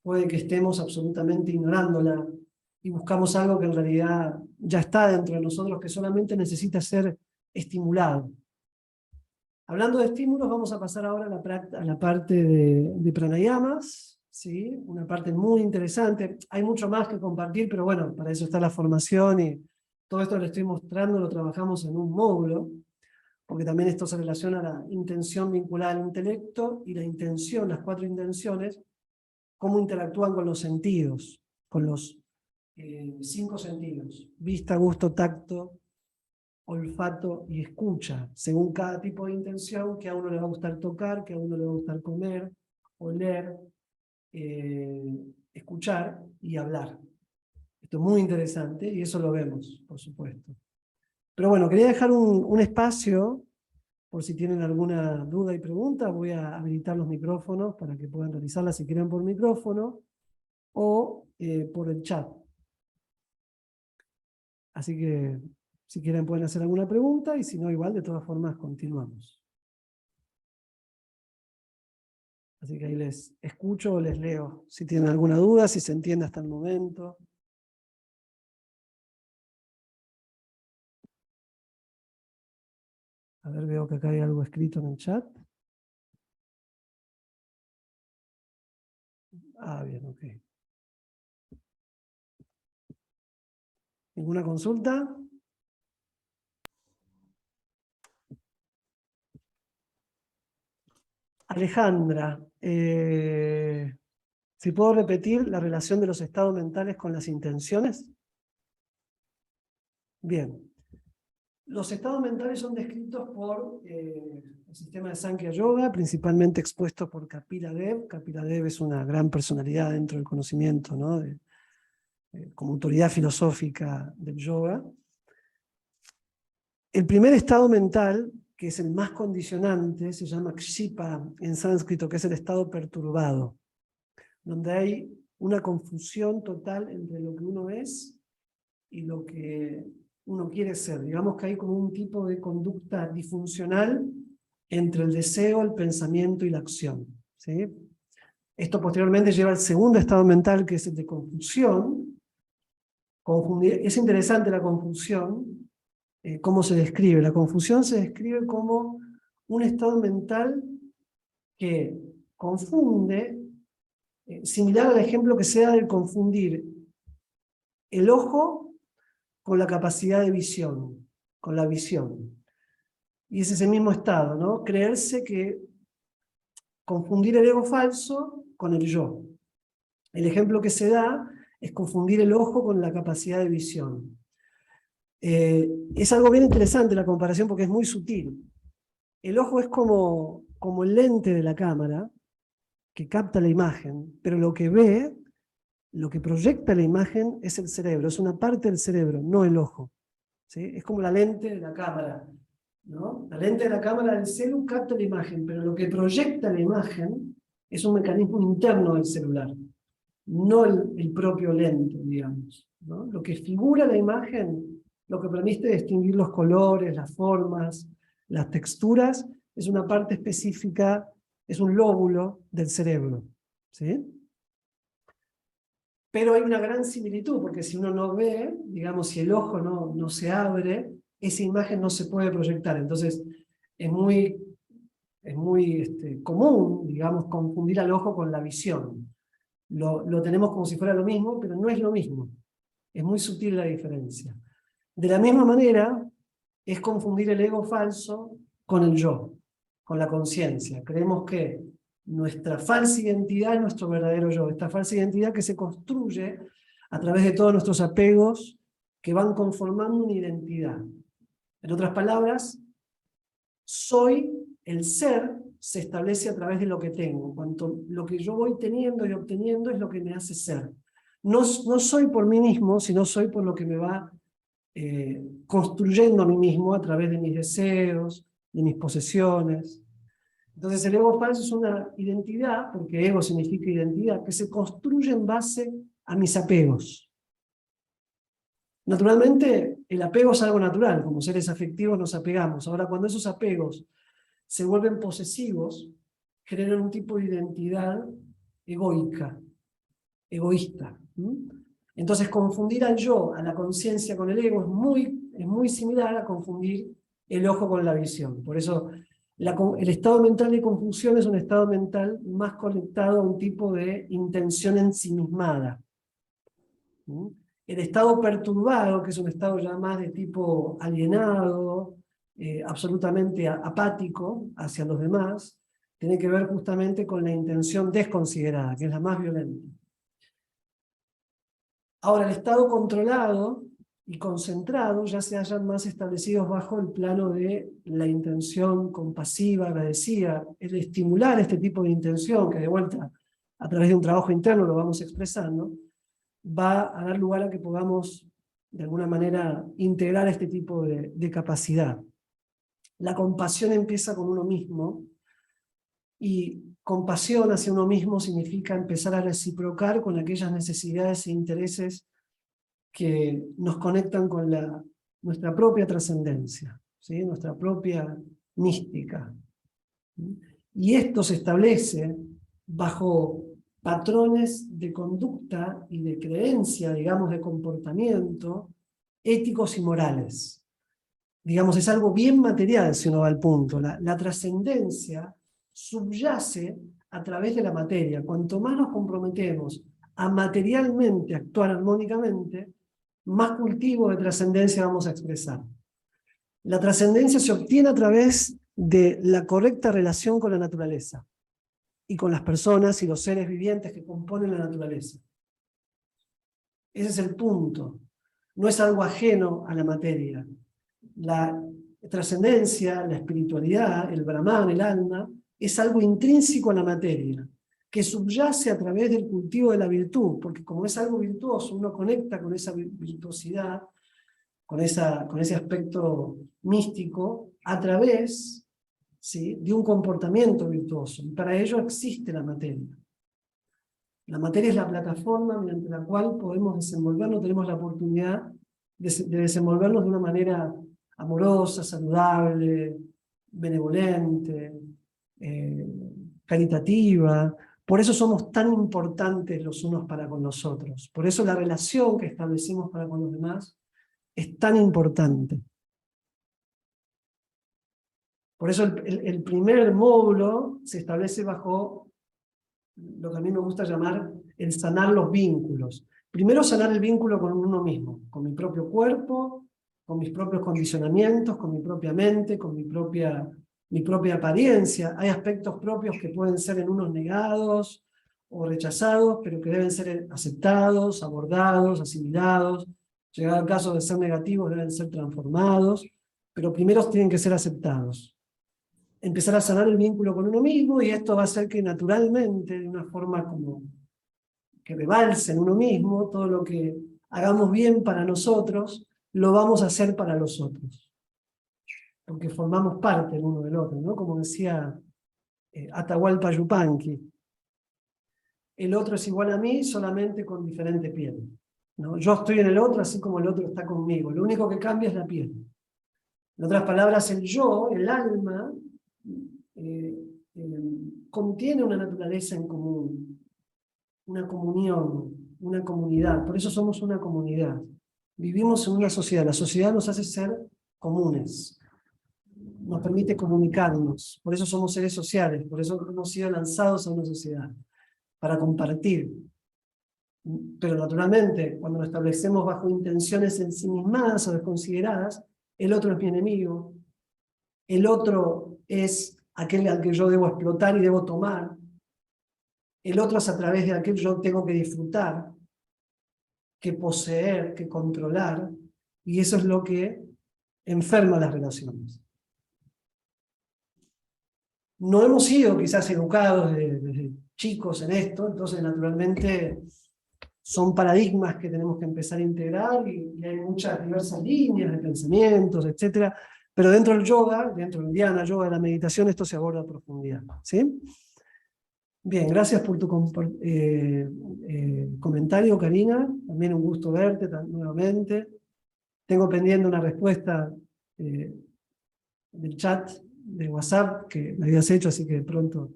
puede que estemos absolutamente ignorándola y buscamos algo que en realidad ya está dentro de nosotros, que solamente necesita ser estimulado. Hablando de estímulos, vamos a pasar ahora a la parte de pranayamas, ¿sí? Una parte muy interesante. Hay mucho más que compartir, pero bueno, para eso está la formación y todo esto que le estoy mostrando lo trabajamos en un módulo, porque también esto se relaciona a la intención vinculada al intelecto y la intención, las 4 intenciones, cómo interactúan con los sentidos, con los 5 sentidos: vista, gusto, tacto, olfato y escucha, según cada tipo de intención, que a uno le va a gustar tocar, que a uno le va a gustar comer, oler, escuchar y hablar. Esto es muy interesante y eso lo vemos, por supuesto. Pero bueno, quería dejar un espacio por si tienen alguna duda y pregunta. Voy a habilitar los micrófonos para que puedan realizarla si quieren por micrófono o por el chat. Así que si quieren pueden hacer alguna pregunta y si no, igual de todas formas continuamos. Así que ahí les escucho o les leo si tienen alguna duda, si se entiende hasta el momento. A ver, veo que acá hay algo escrito en el chat. Ah, bien, ok. ¿Ninguna consulta? Alejandra, si puedo repetir la relación de los estados mentales con las intenciones. Bien. Los estados mentales son descritos por el sistema de Sankhya Yoga, principalmente expuesto por Kapila Dev. Kapila Dev es una gran personalidad dentro del conocimiento, ¿no? Como autoridad filosófica del yoga. El primer estado mental, que es el más condicionante, se llama kshipa en sánscrito, que es el estado perturbado, donde hay una confusión total entre lo que uno es y lo que uno quiere ser. Digamos que hay como un tipo de conducta disfuncional entre el deseo, el pensamiento y la acción, ¿sí? Esto posteriormente lleva al segundo estado mental, que es el de confusión. Es interesante la confusión, cómo se describe. La confusión se describe como un estado mental que confunde, similar al ejemplo que se da de confundir el ojo con la capacidad de visión, con la visión. Y es ese mismo estado, ¿no? Creerse que confundir el ego falso con el yo. El ejemplo que se da es confundir el ojo con la capacidad de visión. Es algo bien interesante la comparación porque es muy sutil. El ojo es como el lente de la cámara que capta la imagen, pero lo que ve, lo que proyecta la imagen es el cerebro, es una parte del cerebro, no el ojo, ¿sí? Es como la lente de la cámara, ¿no? La lente de la cámara del celu capta la imagen, pero lo que proyecta la imagen es un mecanismo interno del celular, no el propio lente, digamos, ¿no? Lo que figura la imagen, lo que permite distinguir los colores, las formas, las texturas, es una parte específica, es un lóbulo del cerebro, ¿sí? Pero hay una gran similitud, porque si uno no ve, digamos, si el ojo no se abre, esa imagen no se puede proyectar. Entonces, es muy común, digamos, confundir al ojo con la visión. Lo tenemos como si fuera lo mismo, pero no es lo mismo. Es muy sutil la diferencia. De la misma manera, es confundir el ego falso con el yo, con la conciencia. Creemos que nuestra falsa identidad es nuestro verdadero yo, esta falsa identidad que se construye a través de todos nuestros apegos que van conformando una identidad. En otras palabras, soy, el ser se establece a través de lo que tengo. Cuanto lo que yo voy teniendo y obteniendo es lo que me hace ser. No soy por mí mismo, sino soy por lo que me va construyendo a mí mismo a través de mis deseos, de mis posesiones. Entonces el ego falso es una identidad, porque ego significa identidad, que se construye en base a mis apegos. Naturalmente, el apego es algo natural, como seres afectivos nos apegamos. Ahora, cuando esos apegos se vuelven posesivos, generan un tipo de identidad egoica, egoísta. Entonces, confundir al yo, a la conciencia con el ego, es muy similar a confundir el ojo con la visión. Por eso, el estado mental de confusión es un estado mental más conectado a un tipo de intención ensimismada. El estado perturbado, que es un estado ya más de tipo alienado, absolutamente apático hacia los demás, tiene que ver justamente con la intención desconsiderada, que es la más violenta. Ahora, el estado controlado y concentrado ya se hallan más establecidos bajo el plano de la intención compasiva, agradecida, el estimular este tipo de intención, que de vuelta, a través de un trabajo interno lo vamos expresando, va a dar lugar a que podamos, de alguna manera, integrar este tipo de capacidad. La compasión empieza con uno mismo, y compasión hacia uno mismo significa empezar a reciprocar con aquellas necesidades e intereses que nos conectan con nuestra propia trascendencia, ¿sí? Nuestra propia mística. Y esto se establece bajo patrones de conducta y de creencia, digamos, de comportamiento, éticos y morales. Digamos, es algo bien material si uno va al punto. La trascendencia subyace a través de la materia. Cuanto más nos comprometemos a materialmente actuar armónicamente, más cultivo de trascendencia vamos a expresar. La trascendencia se obtiene a través de la correcta relación con la naturaleza y con las personas y los seres vivientes que componen la naturaleza. Ese es el punto. No es algo ajeno a la materia. La trascendencia, la espiritualidad, el Brahman, el alma, es algo intrínseco a la materia, que subyace a través del cultivo de la virtud, porque como es algo virtuoso, uno conecta con esa virtuosidad, con ese aspecto místico, a través, ¿sí?, de un comportamiento virtuoso. Y para ello existe la materia. La materia es la plataforma mediante la cual podemos desenvolvernos, tenemos la oportunidad de desenvolvernos de una manera amorosa, saludable, benevolente, caritativa. Por eso somos tan importantes los unos para con los otros. Por eso la relación que establecimos para con los demás es tan importante. Por eso el primer módulo se establece bajo lo que a mí me gusta llamar el sanar los vínculos. Primero sanar el vínculo con uno mismo, con mi propio cuerpo, con mis propios condicionamientos, con mi propia mente, con mi propia apariencia. Hay aspectos propios que pueden ser en unos negados o rechazados, pero que deben ser aceptados, abordados, asimilados. Llegado al caso de ser negativos, deben ser transformados, pero primero tienen que ser aceptados. Empezar a sanar el vínculo con uno mismo, y esto va a hacer que naturalmente, de una forma como que rebalse en uno mismo, todo lo que hagamos bien para nosotros, lo vamos a hacer para los otros. Porque formamos parte el uno del otro, ¿no? Como decía Atahualpa Yupanqui, el otro es igual a mí, solamente con diferente piel, ¿no? Yo estoy en el otro así como el otro está conmigo, lo único que cambia es la piel. En otras palabras, el yo, el alma, contiene una naturaleza en común, una comunión, una comunidad. Por eso somos una comunidad. Vivimos en una sociedad. La sociedad nos hace ser comunes, nos permite comunicarnos. Por eso somos seres sociales, por eso hemos sido lanzados a una sociedad, para compartir. Pero naturalmente, cuando nos establecemos bajo intenciones ensimismadas o desconsideradas, el otro es mi enemigo, el otro es aquel al que yo debo explotar y debo tomar, el otro es a través de aquel yo tengo que disfrutar, que poseer, que controlar, y eso es lo que enferma las relaciones. No hemos sido quizás educados desde chicos en esto, entonces naturalmente son paradigmas que tenemos que empezar a integrar, y hay muchas diversas líneas de pensamientos, etc. Pero dentro del yoga, dentro del dhyana yoga, de la meditación, esto se aborda a profundidad, ¿sí? Bien, gracias por tu comentario, Karina. También un gusto verte nuevamente. Tengo pendiente una respuesta del chat de WhatsApp que me habías hecho, así que pronto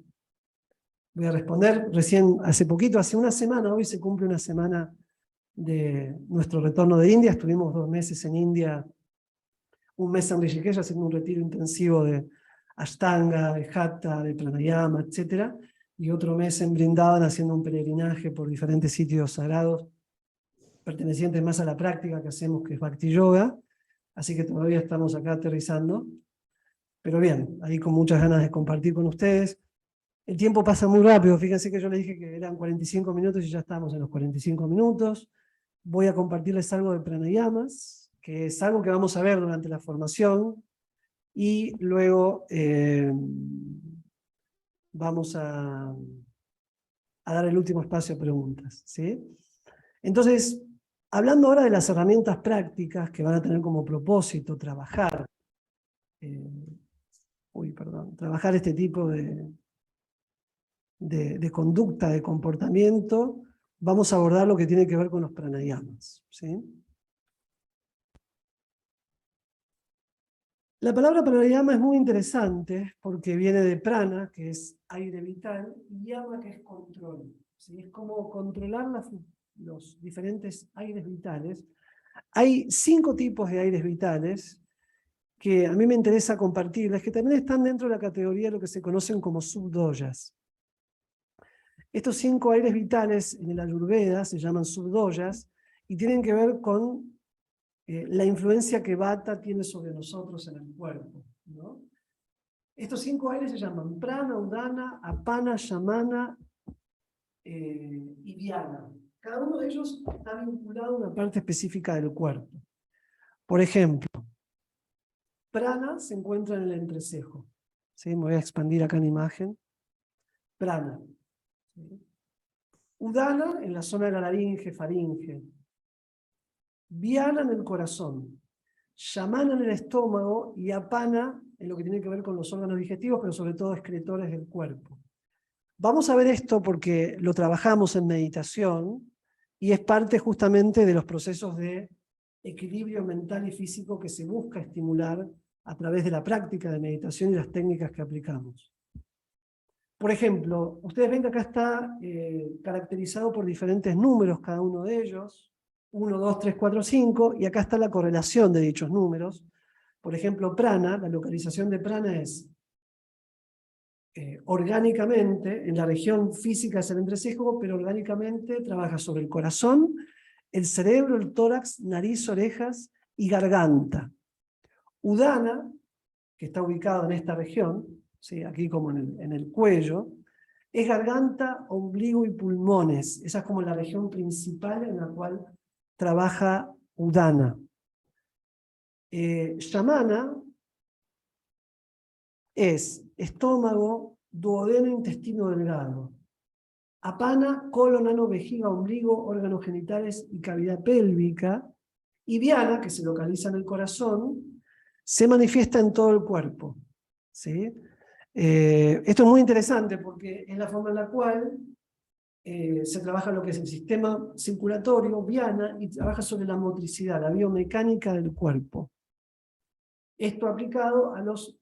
voy a responder. Recién, hace poquito, hace una semana, hoy se cumple una semana de nuestro retorno de India. Estuvimos 2 meses en India, un mes en Rishikesh haciendo un retiro intensivo de Ashtanga, de Hatha, de Pranayama, etc. Y otro mes en Vrindavan haciendo un peregrinaje por diferentes sitios sagrados pertenecientes más a la práctica que hacemos, que es Bhakti Yoga. Así que todavía estamos acá aterrizando. Pero bien, ahí con muchas ganas de compartir con ustedes. El tiempo pasa muy rápido. Fíjense que yo les dije que eran 45 minutos y ya estamos en los 45 minutos. Voy a compartirles algo de pranayamas, que es algo que vamos a ver durante la formación, y luego vamos a dar el último espacio a preguntas, ¿sí? Entonces, hablando ahora de las herramientas prácticas que van a tener como propósito trabajar, trabajar este tipo de conducta, de comportamiento, vamos a abordar lo que tiene que ver con los pranayamas, ¿sí? La palabra pranayama es muy interesante porque viene de prana, que es aire vital, y yama, que es control, ¿sí? Es como controlar los diferentes aires vitales. Hay 5 tipos de aires vitales que a mí me interesa compartirles, que también están dentro de la categoría de lo que se conocen como subdoyas. Estos 5 aires vitales en el Ayurveda se llaman subdoyas y tienen que ver con la influencia que Vata tiene sobre nosotros en el cuerpo, ¿no? Estos 5 aires se llaman Prana, Udana, Apana, Yamana y Dhyana. Cada uno de ellos está vinculado a una parte específica del cuerpo. Por ejemplo, Prana se encuentra en el entrecejo. ¿Sí? Me voy a expandir acá en imagen. Prana. ¿Sí? Udana en la zona de la laringe, faringe. Dhyana en el corazón. Yamana en el estómago y Apana en lo que tiene que ver con los órganos digestivos, pero sobre todo excretores del cuerpo. Vamos a ver esto porque lo trabajamos en meditación y es parte justamente de los procesos de equilibrio mental y físico que se busca estimular a través de la práctica de meditación y las técnicas que aplicamos. Por ejemplo, ustedes ven que acá está caracterizado por diferentes números, cada uno de ellos, 1, 2, 3, 4, 5, y acá está la correlación de dichos números. Por ejemplo, prana, la localización de prana es orgánicamente, en la región física es el entrecejo, pero orgánicamente trabaja sobre el corazón, el cerebro, el tórax, nariz, orejas y garganta. Udana, que está ubicado en esta región, ¿sí? Aquí como en el cuello, es garganta, ombligo y pulmones. Esa es como la región principal en la cual trabaja Udana. Yamana es estómago, duodeno, intestino delgado. Apana, colon, ano, vejiga, ombligo, órganos genitales y cavidad pélvica. Y Dhyana, que se localiza en el corazón, se manifiesta en todo el cuerpo. ¿Sí? Esto es muy interesante porque es la forma en la cual se trabaja lo que es el sistema circulatorio, Dhyana, y trabaja sobre la motricidad, la biomecánica del cuerpo. Esto aplicado a los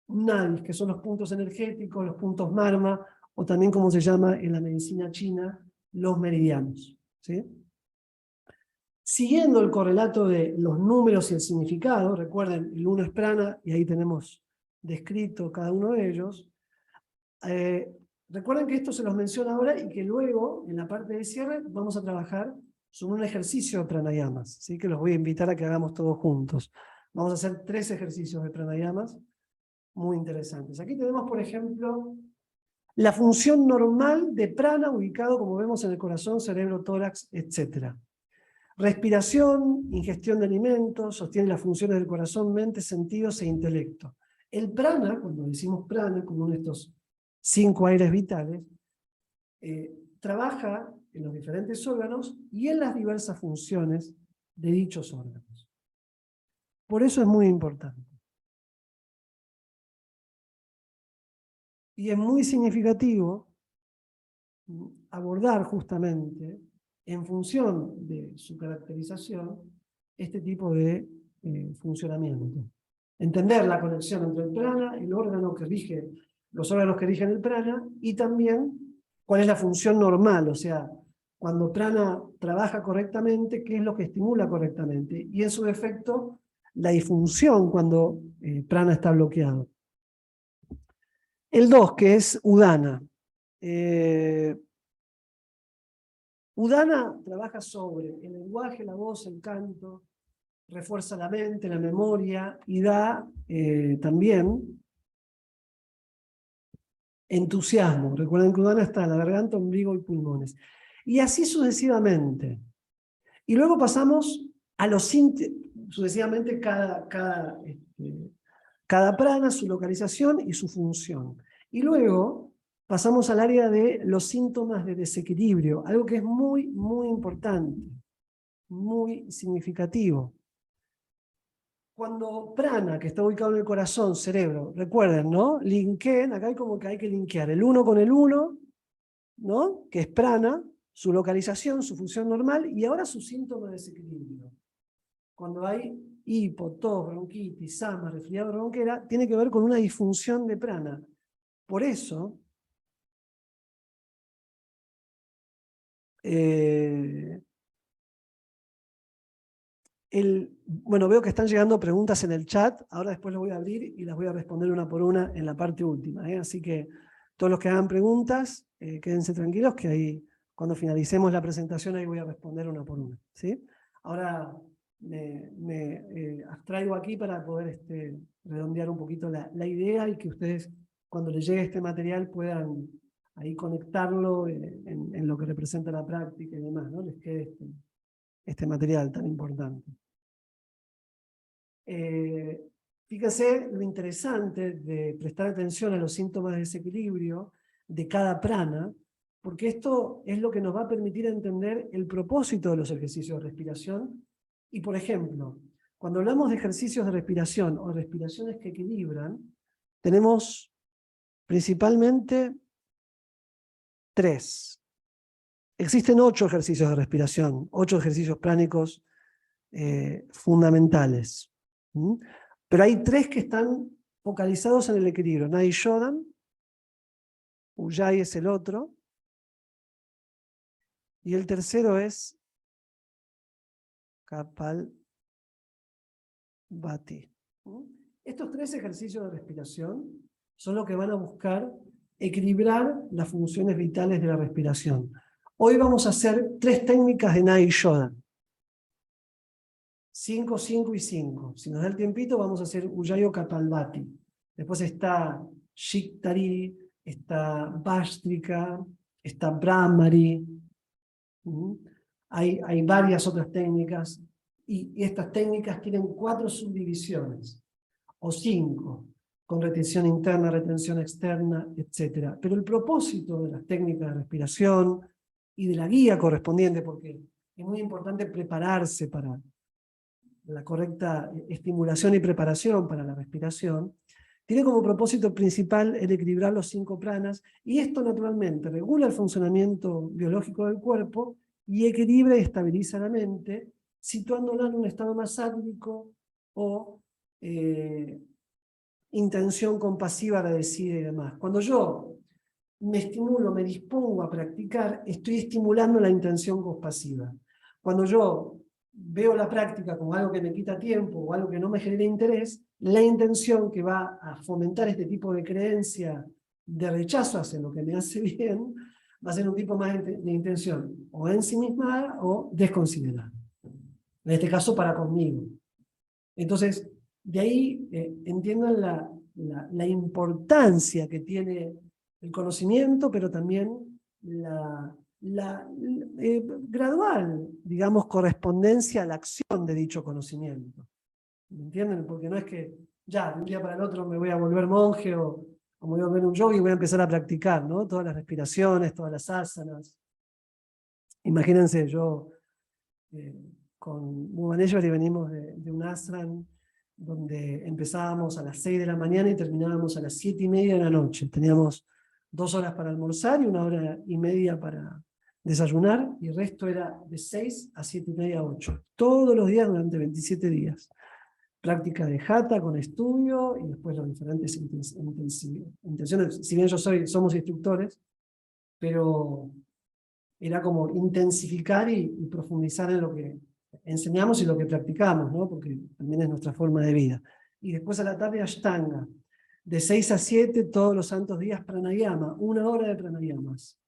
nadis, que son los puntos energéticos, los puntos marma, o también como se llama en la medicina china, los meridianos. ¿Sí? Siguiendo el correlato de los números y el significado, recuerden, el 1 es prana, y ahí tenemos descrito cada uno de ellos. Recuerden que esto se los menciono ahora y que luego, en la parte de cierre, vamos a trabajar sobre un ejercicio de pranayamas, ¿sí? Que los voy a invitar a que hagamos todos juntos. Vamos a hacer 3 ejercicios de pranayamas muy interesantes. Aquí tenemos, por ejemplo, la función normal de prana, ubicado, como vemos, en el corazón, cerebro, tórax, etc. Respiración, ingestión de alimentos, sostiene las funciones del corazón, mente, sentidos e intelecto. El prana, cuando decimos prana, como uno de estos 5 aires vitales, trabaja en los diferentes órganos y en las diversas funciones de dichos órganos. Por eso es muy importante. Y es muy significativo abordar justamente, en función de su caracterización, este tipo de funcionamiento. Entender la conexión entre el prana, el órgano que rige, los órganos que rigen el prana, y también cuál es la función normal, o sea, cuando prana trabaja correctamente, qué es lo que estimula correctamente, y en su defecto, la disfunción cuando prana está bloqueado. El 2, que es Udana. Udana trabaja sobre el lenguaje, la voz, el canto, refuerza la mente, la memoria y da también entusiasmo. Recuerden que Udana está en la garganta, ombligo y pulmones. Y así sucesivamente. Y luego pasamos a los sucesivamente cada prana, su localización y su función. Y luego pasamos al área de los síntomas de desequilibrio, algo que es muy, muy importante, muy significativo. Cuando prana, que está ubicado en el corazón, cerebro, recuerden, ¿no? Linkeen, acá hay como que hay que linkear el 1 con el 1, ¿no? Que es prana, su localización, su función normal, y ahora su síntoma de desequilibrio. Cuando hay hipo, tos, bronquitis, asma, resfriado, ronquera, tiene que ver con una disfunción de prana. Por eso, bueno, veo que están llegando preguntas en el chat, ahora después las voy a abrir y las voy a responder una por una en la parte última. Así que todos los que hagan preguntas, quédense tranquilos que ahí, cuando finalicemos la presentación, ahí voy a responder una por una. ¿Sí? Ahora me abstraigo aquí para poder redondear un poquito la idea y que ustedes, cuando les llegue este material, puedan ahí conectarlo en lo que representa la práctica y demás, ¿no? Les quede este material tan importante. Fíjense lo interesante de prestar atención a los síntomas de desequilibrio de cada prana, porque esto es lo que nos va a permitir entender el propósito de los ejercicios de respiración. Y, por ejemplo, cuando hablamos de ejercicios de respiración o respiraciones que equilibran, tenemos principalmente 3. Existen 8 ejercicios de respiración, 8 ejercicios pránicos fundamentales. Pero hay 3 que están focalizados en el equilibrio. Nadi Shodan, Ujjayi es el otro, y el tercero es Kapalbhati. Estos 3 ejercicios de respiración son los que van a buscar equilibrar las funciones vitales de la respiración. Hoy vamos a hacer 3 técnicas de Nadi Shodan. 5, 5 y 5. Si nos da el tiempito, vamos a hacer Ujjayi Kapalbhati. Después está Shiktari, está Bhastrika, está Brahmari. Hay varias otras técnicas, y estas técnicas tienen 4 subdivisiones, o 5, con retención interna, retención externa, etc. Pero el propósito de las técnicas de respiración y de la guía correspondiente, porque es muy importante prepararse para la correcta estimulación y preparación para la respiración, tiene como propósito principal el equilibrar los 5 pranas, y esto naturalmente regula el funcionamiento biológico del cuerpo y equilibra y estabiliza la mente, situándola en un estado más sádvico o intención compasiva, agradecida y demás. Cuando yo me estimulo, me dispongo a practicar, estoy estimulando la intención compasiva. Cuando yo veo la práctica como algo que me quita tiempo o algo que no me genera interés, la intención que va a fomentar este tipo de creencia de rechazo hacia lo que me hace bien, va a ser un tipo más de intención o ensimismada o desconsiderada. En este caso para conmigo. Entonces, de ahí entiendan la importancia que tiene el conocimiento, pero también la gradual, digamos, correspondencia a la acción de dicho conocimiento. ¿Me entienden? Porque no es que ya, de un día para el otro me voy a volver monje o me voy a volver un yogi y voy a empezar a practicar, ¿no? Todas las respiraciones, todas las asanas. Imagínense, yo con Bhuvaneshwari venimos de un ashram donde empezábamos a las 6 de la mañana y terminábamos a las 7:30 de la noche. Teníamos 2 horas para almorzar y 1 hora y media para desayunar, y el resto era de 6 a 7:30, 8. Todos los días durante 27 días. Práctica de Hatha con estudio y después las diferentes intenciones. Si bien somos instructores, pero era como intensificar y profundizar en lo que enseñamos y lo que practicamos, ¿no? Porque también es nuestra forma de vida. Y después a la tarde Ashtanga, de 6 a 7 todos los santos días pranayama, 1 hora de pranayamas.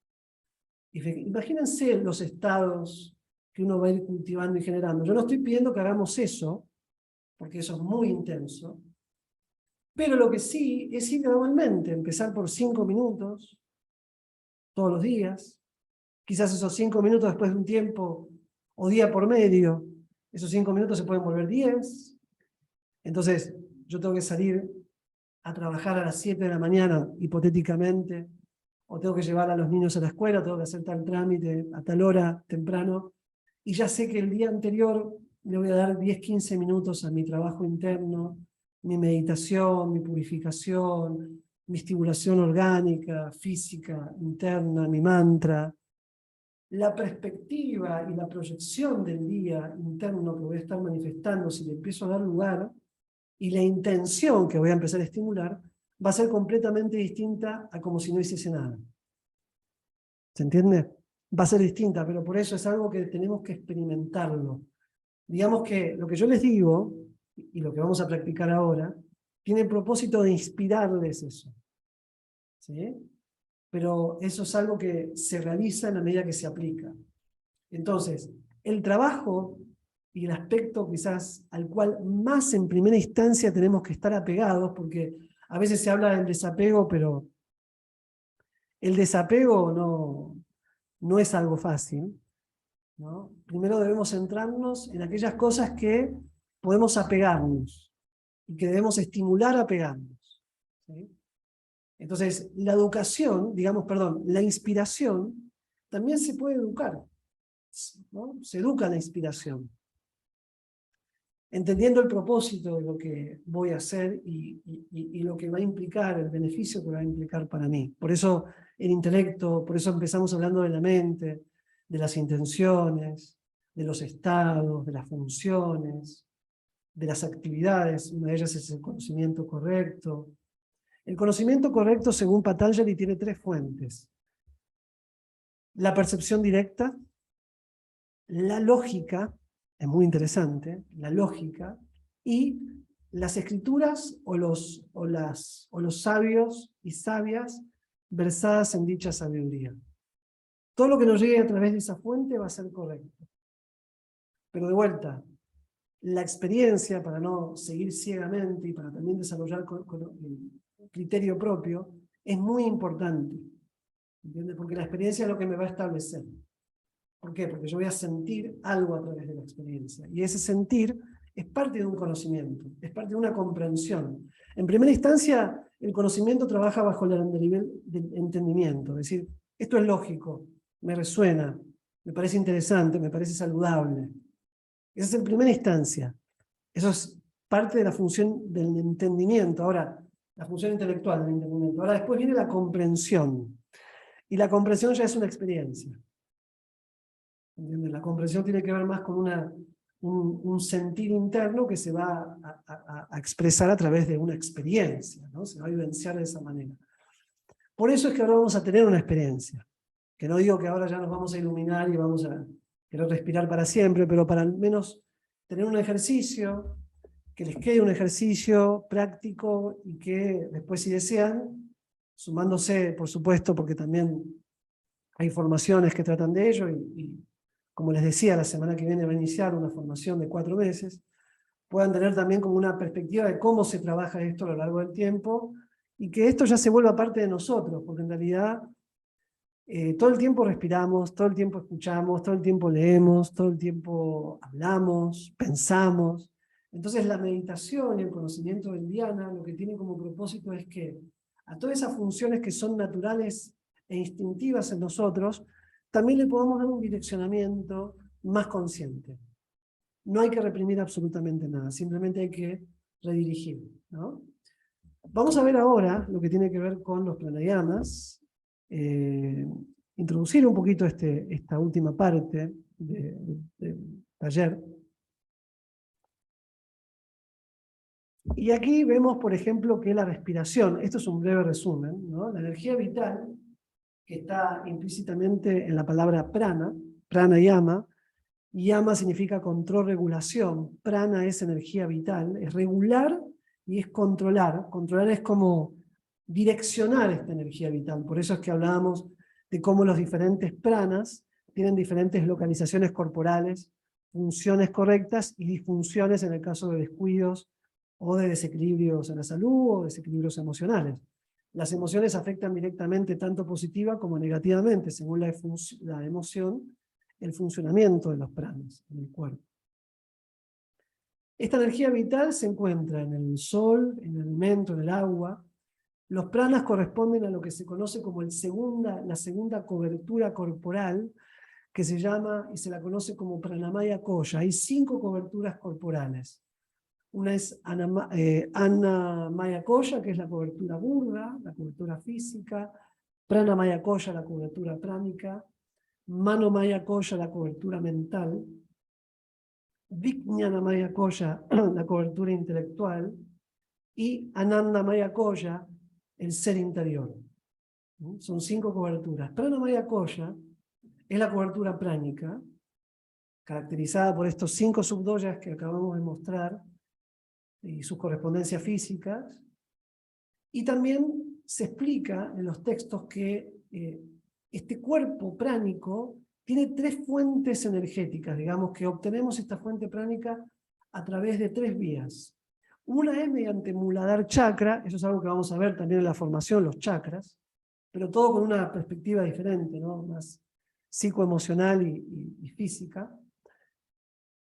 Imagínense los estados que uno va a ir cultivando y generando. Yo no estoy pidiendo que hagamos eso, porque eso es muy intenso, pero lo que sí es ir gradualmente, empezar por 5 minutos, todos los días, quizás esos 5 minutos después de un tiempo, o día por medio, esos 5 minutos se pueden volver 10, entonces yo tengo que salir a trabajar a las 7 de la mañana, hipotéticamente, o tengo que llevar a los niños a la escuela, tengo que hacer tal trámite a tal hora temprano, y ya sé que el día anterior le voy a dar 10, 15 minutos a mi trabajo interno, mi meditación, mi purificación, mi estimulación orgánica, física, interna, mi mantra. La perspectiva y la proyección del día interno que voy a estar manifestando, si le empiezo a dar lugar, y la intención que voy a empezar a estimular, va a ser completamente distinta a como si no hiciese nada. ¿Se entiende? Va a ser distinta, pero por eso es algo que tenemos que experimentarlo. Digamos que lo que yo les digo, y lo que vamos a practicar ahora, tiene el propósito de inspirarles eso. ¿Sí? Pero eso es algo que se realiza en la medida que se aplica. Entonces, el trabajo y el aspecto quizás al cual más en primera instancia tenemos que estar apegados, porque a veces se habla del desapego, pero el desapego no es algo fácil, ¿no? Primero debemos centrarnos en aquellas cosas que podemos apegarnos y que debemos estimular a apegarnos. ¿Sí? Entonces, la educación, la inspiración, también se puede educar, ¿no? Se educa la inspiración, entendiendo el propósito de lo que voy a hacer y lo que va a implicar, el beneficio que va a implicar para mí. Por eso el intelecto, por eso empezamos hablando de la mente, de las intenciones, de los estados, de las funciones. de las actividades. Una de ellas es el conocimiento correcto. El conocimiento correcto, según Patanjali, tiene 3 fuentes. La percepción directa, la lógica, es muy interesante, la lógica, y las escrituras o los sabios y sabias versadas en dicha sabiduría. Todo lo que nos llegue a través de esa fuente va a ser correcto. Pero de vuelta, la experiencia, para no seguir ciegamente y para también desarrollar el criterio propio, es muy importante. ¿Entiendes? Porque la experiencia es lo que me va a establecer. ¿Por qué? Porque yo voy a sentir algo a través de la experiencia. Y ese sentir es parte de un conocimiento, es parte de una comprensión. En primera instancia, el conocimiento trabaja bajo el nivel del entendimiento. Es decir, esto es lógico, me resuena, me parece interesante, me parece saludable. Esa es en primera instancia. Eso es parte de la función del entendimiento. Ahora, la función intelectual del entendimiento. Ahora después viene la comprensión. Y la comprensión ya es una experiencia. ¿Entiendes? La comprensión tiene que ver más con un sentir interno que se va a expresar a través de una experiencia, ¿no? Se va a vivenciar de esa manera. Por eso es que ahora vamos a tener una experiencia. Que no digo que ahora ya nos vamos a iluminar y vamos a querer respirar para siempre, pero para al menos tener un ejercicio, que les quede un ejercicio práctico y que después, si desean, sumándose, por supuesto, porque también hay formaciones que tratan de ello y como les decía, la semana que viene va a iniciar una formación de 4 meses, puedan tener también como una perspectiva de cómo se trabaja esto a lo largo del tiempo y que esto ya se vuelva parte de nosotros, porque en realidad todo el tiempo respiramos, todo el tiempo escuchamos, todo el tiempo leemos, todo el tiempo hablamos, pensamos. Entonces la meditación y el conocimiento del dhyana lo que tiene como propósito es que a todas esas funciones que son naturales e instintivas en nosotros, también le podamos dar un direccionamiento más consciente. No hay que reprimir absolutamente nada, simplemente hay que redirigir, ¿no? Vamos a ver ahora lo que tiene que ver con los pranayamas, introducir un poquito esta última parte del taller. Y aquí vemos, por ejemplo, que la respiración, esto es un breve resumen, ¿no? La energía vital, que está implícitamente en la palabra prana, pranayama. Yama significa control, regulación. Prana es energía vital, es regular y es controlar. Controlar es como direccionar esta energía vital. Por eso es que hablábamos de cómo los diferentes pranas tienen diferentes localizaciones corporales, funciones correctas y disfunciones en el caso de descuidos o de desequilibrios en la salud o desequilibrios emocionales. Las emociones afectan directamente tanto positiva como negativamente, según la emoción, el funcionamiento de los pranas en el cuerpo. Esta energía vital se encuentra en el sol, en el alimento, en el agua. Los pranas corresponden a lo que se conoce como la segunda cobertura corporal, que se llama y se la conoce como pranamaya koya. Hay 5 coberturas corporales. Una es Annamaya koya, que es la cobertura burda, la cobertura física, Pranamaya koya, la cobertura pránica, Manomaya koya, la cobertura mental, Vijnanamaya koya, la cobertura intelectual, y Anandamaya koya, el ser interior. Son 5 coberturas. Pranamaya koya es la cobertura pránica, caracterizada por estos 5 subdoyas que acabamos de mostrar, y sus correspondencias físicas, y también se explica en los textos que este cuerpo pránico tiene 3 fuentes energéticas, digamos que obtenemos esta fuente pránica a través de 3 vías. Una es mediante Muladhara chakra, eso es algo que vamos a ver también en la formación, los chakras, pero todo con una perspectiva diferente, ¿no? Más psicoemocional y física.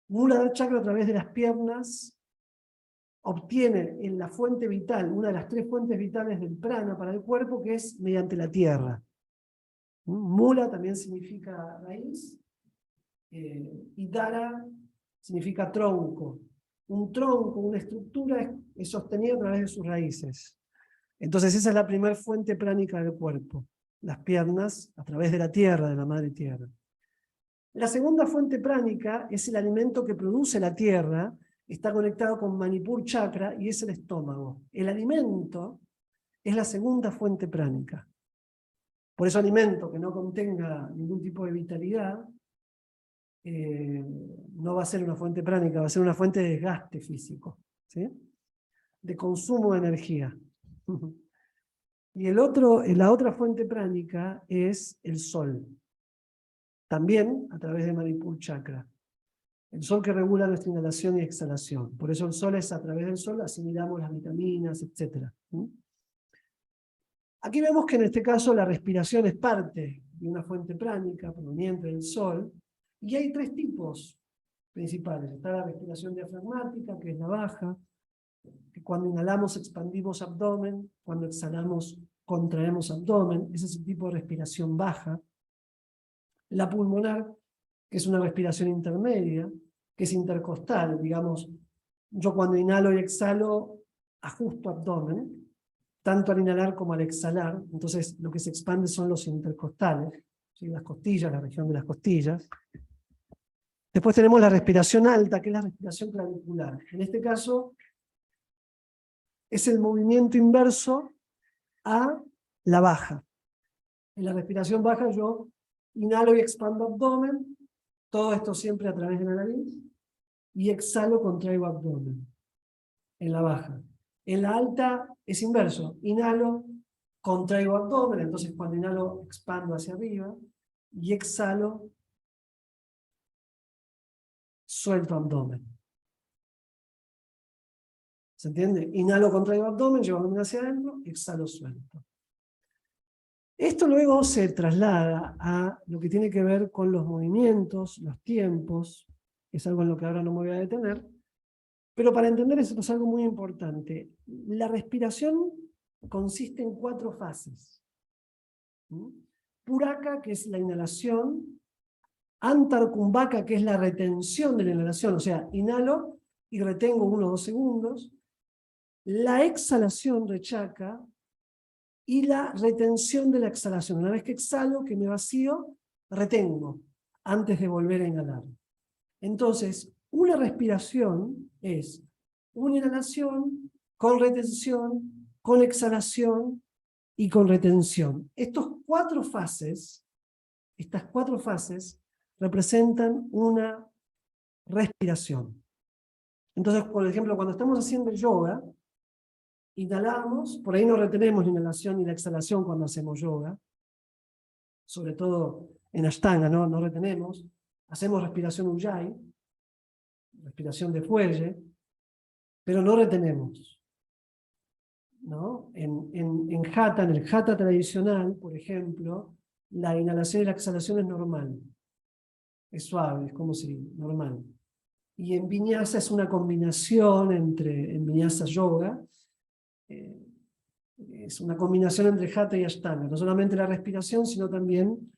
Muladhara chakra a través de las piernas obtiene en la fuente vital, una de las 3 fuentes vitales del prana para el cuerpo, que es mediante la tierra. Mula también significa raíz, y Dara significa tronco. Un tronco, una estructura es sostenida a través de sus raíces. Entonces esa es la primera fuente pránica del cuerpo. Las piernas a través de la tierra, de la madre tierra. La segunda fuente pránica es el alimento que produce la tierra, está conectado con Manipur Chakra y es el estómago. El alimento es la segunda fuente pránica. Por eso alimento que no contenga ningún tipo de vitalidad no va a ser una fuente pránica, va a ser una fuente de desgaste físico, ¿sí? De consumo de energía. Y la otra fuente pránica es el sol. También a través de Manipur Chakra. El sol que regula nuestra inhalación y exhalación. Por eso el sol es, a través del sol asimilamos las vitaminas, etc. Aquí vemos que en este caso la respiración es parte de una fuente pránica proveniente del sol. Y hay tres tipos principales. Está la respiración diafragmática, que es la baja, que cuando inhalamos expandimos abdomen, cuando exhalamos contraemos abdomen. Ese es el tipo de respiración baja. La pulmonar, que es una respiración intermedia, que es intercostal, digamos, yo cuando inhalo y exhalo ajusto abdomen, tanto al inhalar como al exhalar, entonces lo que se expande son los intercostales, ¿sí? Las costillas, la región de las costillas. Después tenemos la respiración alta, que es la respiración clavicular. En este caso, es el movimiento inverso a la baja. En la respiración baja yo inhalo y expando abdomen, todo esto siempre a través de la nariz, y exhalo, contraigo abdomen, en la baja. En la alta es inverso, inhalo, contraigo abdomen, entonces cuando inhalo expando hacia arriba, y exhalo, suelto abdomen. ¿Se entiende? Inhalo, contraigo abdomen, llevo abdomen hacia adentro, exhalo, suelto. Esto luego se traslada a lo que tiene que ver con los movimientos, los tiempos, que es algo en lo que ahora no me voy a detener, pero para entender eso es algo muy importante. La respiración consiste en 4 fases. Puraka, que es la inhalación, Antarkumbhaka, que es la retención de la inhalación, o sea, inhalo y retengo 1 o 2 segundos, la exhalación, Rechaka, y la retención de la exhalación. Una vez que exhalo, que me vacío, retengo, antes de volver a inhalar. Entonces, una respiración es una inhalación con retención, con exhalación y con retención. Estas 4 fases representan una respiración. Entonces, por ejemplo, cuando estamos haciendo yoga, inhalamos, por ahí no retenemos la inhalación y la exhalación cuando hacemos yoga, sobre todo en Ashtanga, no retenemos. Hacemos respiración Ujjayi, respiración de fuelle, pero no retenemos, ¿no? En Hatha, en el Hatha tradicional, por ejemplo, la inhalación y la exhalación es normal, es suave, es como si normal. Y en Vinyasa es una combinación en Vinyasa Yoga, es una combinación entre Hatha y Ashtanga, no solamente la respiración, sino también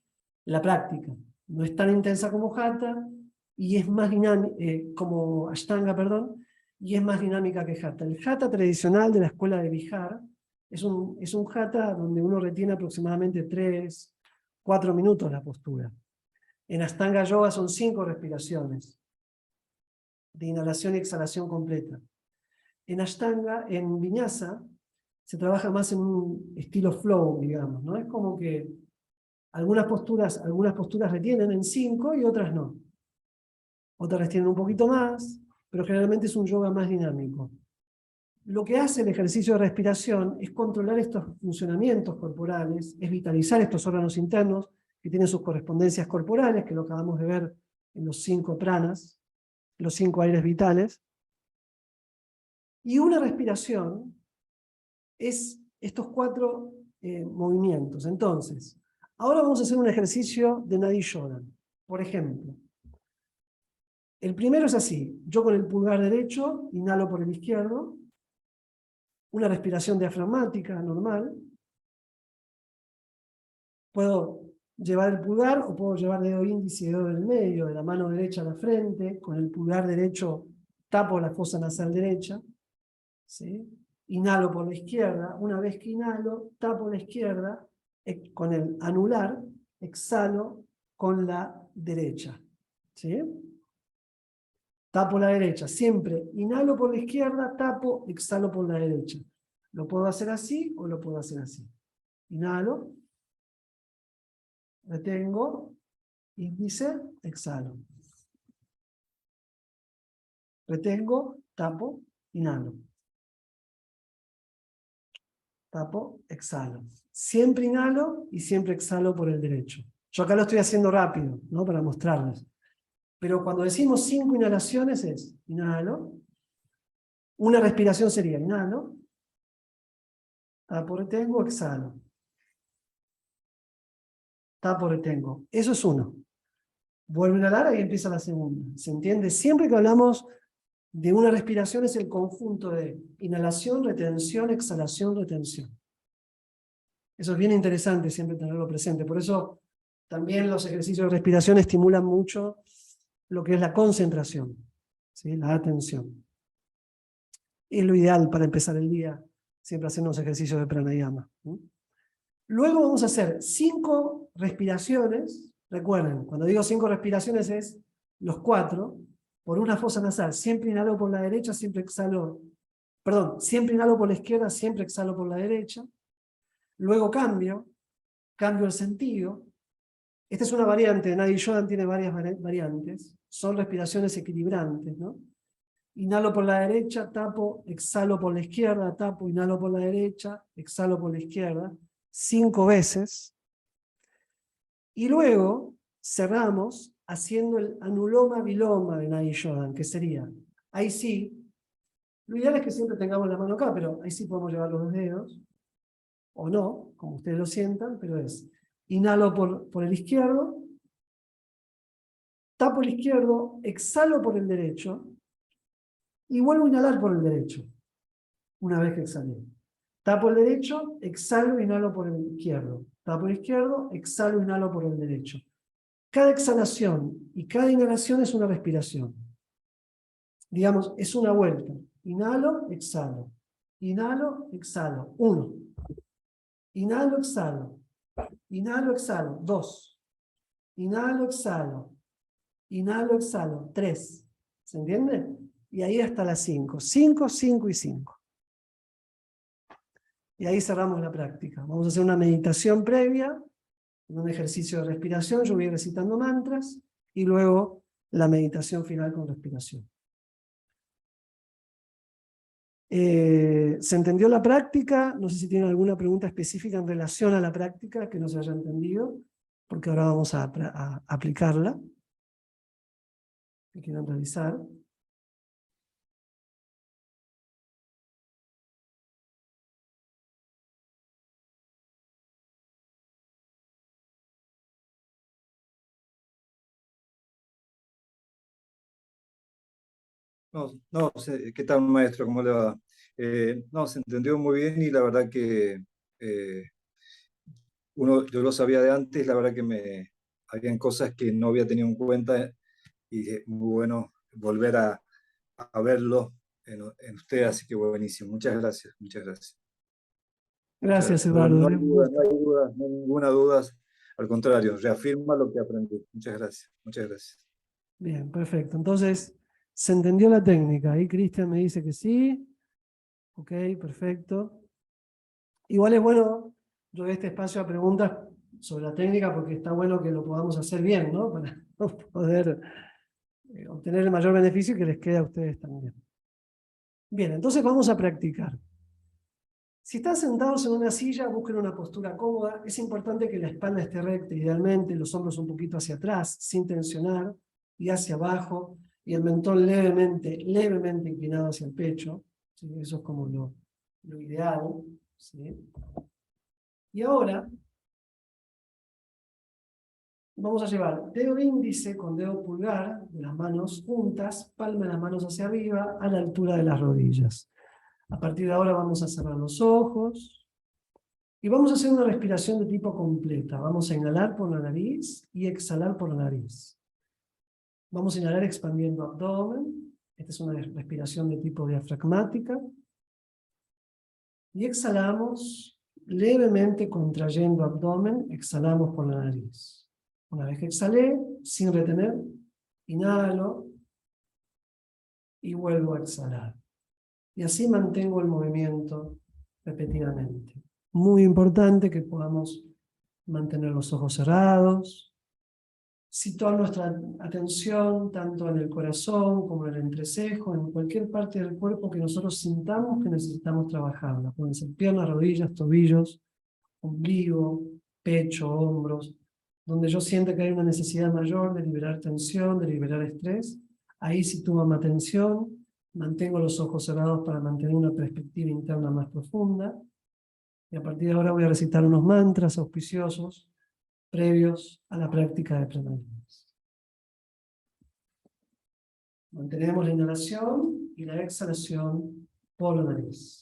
la práctica. No es tan intensa como Hatha, y es más dinámica, como Ashtanga, perdón, y es más dinámica que Hatha. El Hatha tradicional de la escuela de Bihar es un Hatha donde uno retiene aproximadamente 3, 4 minutos la postura. En Ashtanga Yoga son 5 respiraciones de inhalación y exhalación completa. En Ashtanga, en Vinyasa, se trabaja más en un estilo flow, digamos, ¿no? Es como que algunas posturas retienen en 5 y otras no. Otras retienen un poquito más, pero generalmente es un yoga más dinámico. Lo que hace el ejercicio de respiración es controlar estos funcionamientos corporales, es vitalizar estos órganos internos que tienen sus correspondencias corporales, que lo acabamos de ver en los 5 pranas, los 5 aires vitales. Y una respiración es estos 4 movimientos. Entonces, ahora vamos a hacer un ejercicio de Nadi Yoga. Por ejemplo, el primero es así. Yo con el pulgar derecho inhalo por el izquierdo. Una respiración diafragmática normal. Puedo llevar el pulgar o puedo llevar dedo índice y dedo del medio, de la mano derecha a la frente. Con el pulgar derecho tapo la fosa nasal derecha. ¿Sí? Inhalo por la izquierda. Una vez que inhalo, tapo la izquierda con el anular, exhalo con la derecha. ¿Sí? tapo la derecha. Siempre inhalo por la izquierda, tapo, exhalo por la derecha. Lo puedo hacer así o lo puedo hacer así. Inhalo, retengo, índice, exhalo. Retengo, tapo, inhalo. Tapo, exhalo. Siempre inhalo y siempre exhalo por el derecho. Yo acá lo estoy haciendo rápido, ¿no? Para mostrarles. Pero cuando decimos 5 inhalaciones es inhalo. Una respiración sería inhalo. Tapo, retengo, exhalo. Tapo, retengo. Eso es uno. Vuelvo a inhalar y empieza la segunda. ¿Se entiende? Siempre que hablamos de una respiración es el conjunto de inhalación, retención, exhalación, retención. Eso es bien interesante siempre tenerlo presente. Por eso también los ejercicios de respiración estimulan mucho lo que es la concentración, ¿sí? La atención. Es lo ideal para empezar el día, siempre haciendo unos ejercicios de pranayama. Luego vamos a hacer 5 respiraciones. Recuerden, cuando digo 5 respiraciones es los 4 por una fosa nasal. Siempre inhalo por la derecha, siempre exhalo. Perdón, siempre inhalo por la izquierda, siempre exhalo por la derecha. Luego cambio el sentido. Esta es una variante, Nadi Yodan tiene varias variantes. Son respiraciones equilibrantes, ¿no? Inhalo por la derecha, tapo, exhalo por la izquierda, tapo, inhalo por la derecha, exhalo por la izquierda. 5 veces. Y luego cerramos haciendo el anuloma viloma de Nadi Yodan, que sería, ahí sí, lo ideal es que siempre tengamos la mano acá, pero ahí sí podemos llevar los dedos, o no, como ustedes lo sientan, pero es, inhalo por el izquierdo, tapo el izquierdo, exhalo por el derecho, y vuelvo a inhalar por el derecho, una vez que exhalé. Tapo el derecho, exhalo, inhalo por el izquierdo. Tapo el izquierdo, exhalo, inhalo por el derecho. Cada exhalación y cada inhalación es una respiración. Digamos, es una vuelta. Inhalo, exhalo. Inhalo, exhalo. 1. Inhalo, exhalo. Inhalo, exhalo. 2. Inhalo, exhalo. Inhalo, exhalo. 3. ¿Se entiende? Y ahí hasta las 5. 5, 5 y 5. Y ahí cerramos la práctica. Vamos a hacer una meditación previa, un ejercicio de respiración, yo voy recitando mantras, y luego la meditación final con respiración. ¿Se entendió la práctica? No sé si tienen alguna pregunta específica en relación a la práctica que no se haya entendido, porque ahora vamos a aplicarla. ¿Qué quieran realizar? No, ¿qué tal, maestro? ¿Cómo le va? No, se entendió muy bien y la verdad que yo lo sabía de antes, la verdad que habían cosas que no había tenido en cuenta y muy bueno volver a verlo en usted, así que buenísimo. Muchas gracias, muchas gracias. Muchas Gracias, gracias. No, Eduardo. no hay duda, no hay duda, no hay ninguna duda. Al contrario, reafirma lo que aprendí. Muchas gracias, muchas gracias. Bien, perfecto. Entonces, ¿se entendió la técnica? Ahí Cristian me dice que sí. Ok, perfecto. Igual es bueno, yo doy este espacio a preguntas sobre la técnica porque está bueno que lo podamos hacer bien, ¿no? Para poder obtener el mayor beneficio que les quede a ustedes también. Bien, entonces vamos a practicar. Si están sentados en una silla, busquen una postura cómoda. Es importante que la espalda esté recta, idealmente, los hombros un poquito hacia atrás, sin tensionar, y hacia abajo, y el mentón levemente inclinado hacia el pecho. ¿Sí? Eso es como lo ideal. ¿Sí? Y ahora vamos a llevar dedo índice con dedo pulgar de las manos juntas, palma de las manos hacia arriba, a la altura de las rodillas. A partir de ahora vamos a cerrar los ojos y vamos a hacer una respiración de tipo completa. Vamos a inhalar por la nariz y exhalar por la nariz. Vamos a inhalar expandiendo abdomen. Esta es una respiración de tipo diafragmática. Y exhalamos levemente contrayendo abdomen, exhalamos por la nariz. Una vez que exhalé, sin retener, inhalo, y vuelvo a exhalar. Y así mantengo el movimiento repetidamente. Muy importante que podamos mantener los ojos cerrados, situar nuestra atención tanto en el corazón como en el entrecejo, en cualquier parte del cuerpo que nosotros sintamos que necesitamos trabajarla. Pueden ser piernas, rodillas, tobillos, ombligo, pecho, hombros, donde yo siento que hay una necesidad mayor de liberar tensión, de liberar estrés. Ahí sitúo mi atención, mantengo los ojos cerrados para mantener una perspectiva interna más profunda. Y a partir de ahora voy a recitar unos mantras auspiciosos previos a la práctica de pranayama. Mantenemos la inhalación y la exhalación por la nariz.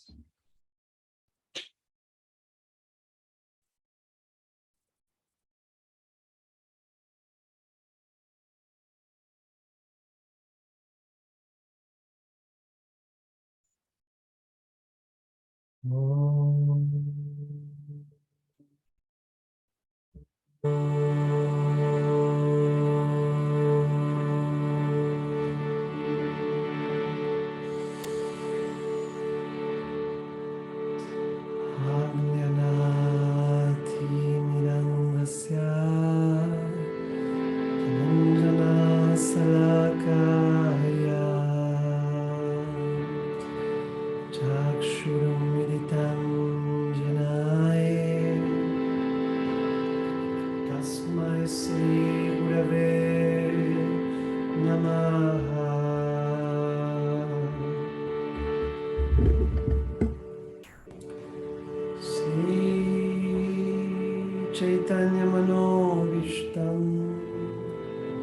Chaitanya Manobishtam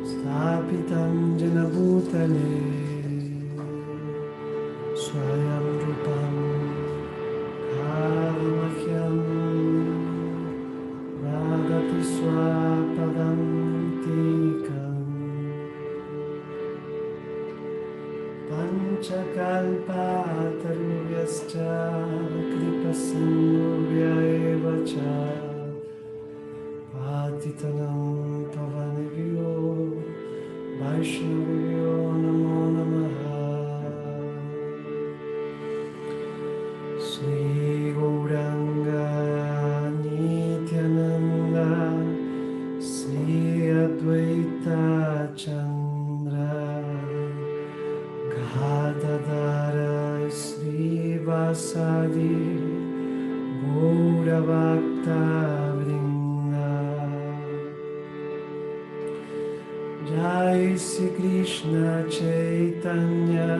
Stapitam Jena Bhutale Swayam Rupam Karmakyam Radati Swapadam Tikam Panchakalpa Tarubhyascha Kripasindhubhya Evacha Patitanam Pavanebhyo Vaishnavibhyo Namo Namaha Sri Gauranga Nityananda Sri Advaita Chandra Gadadhara Sri Vasadi Gaura Bhakta Jai Sri Krishna Chaitanya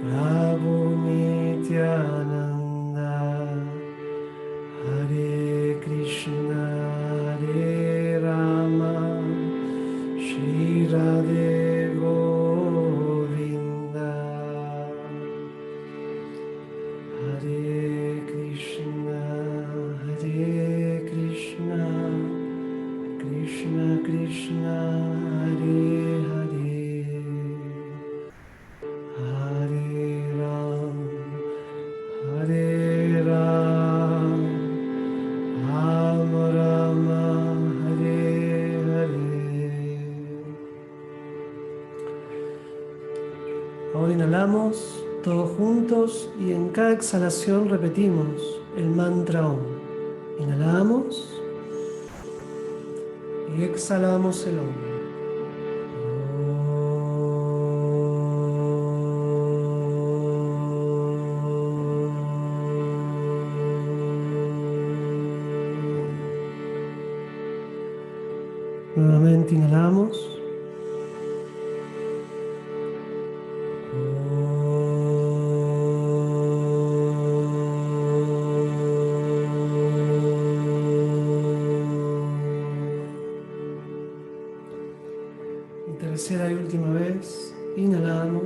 Prabhu Nityananda Hare Krishna Hare Rama Shri Radhe Govinda Hare Krishna Krishna Krishna Hare Hare Hare Ram Hare Ram Ram Rama Hare Hare. Ahora inhalamos todos juntos y en cada exhalación repetimos el mantra Om. Inhalamos y exhalamos el Om. Nuevamente inhalamos. Y tercera y última vez, inhalamos.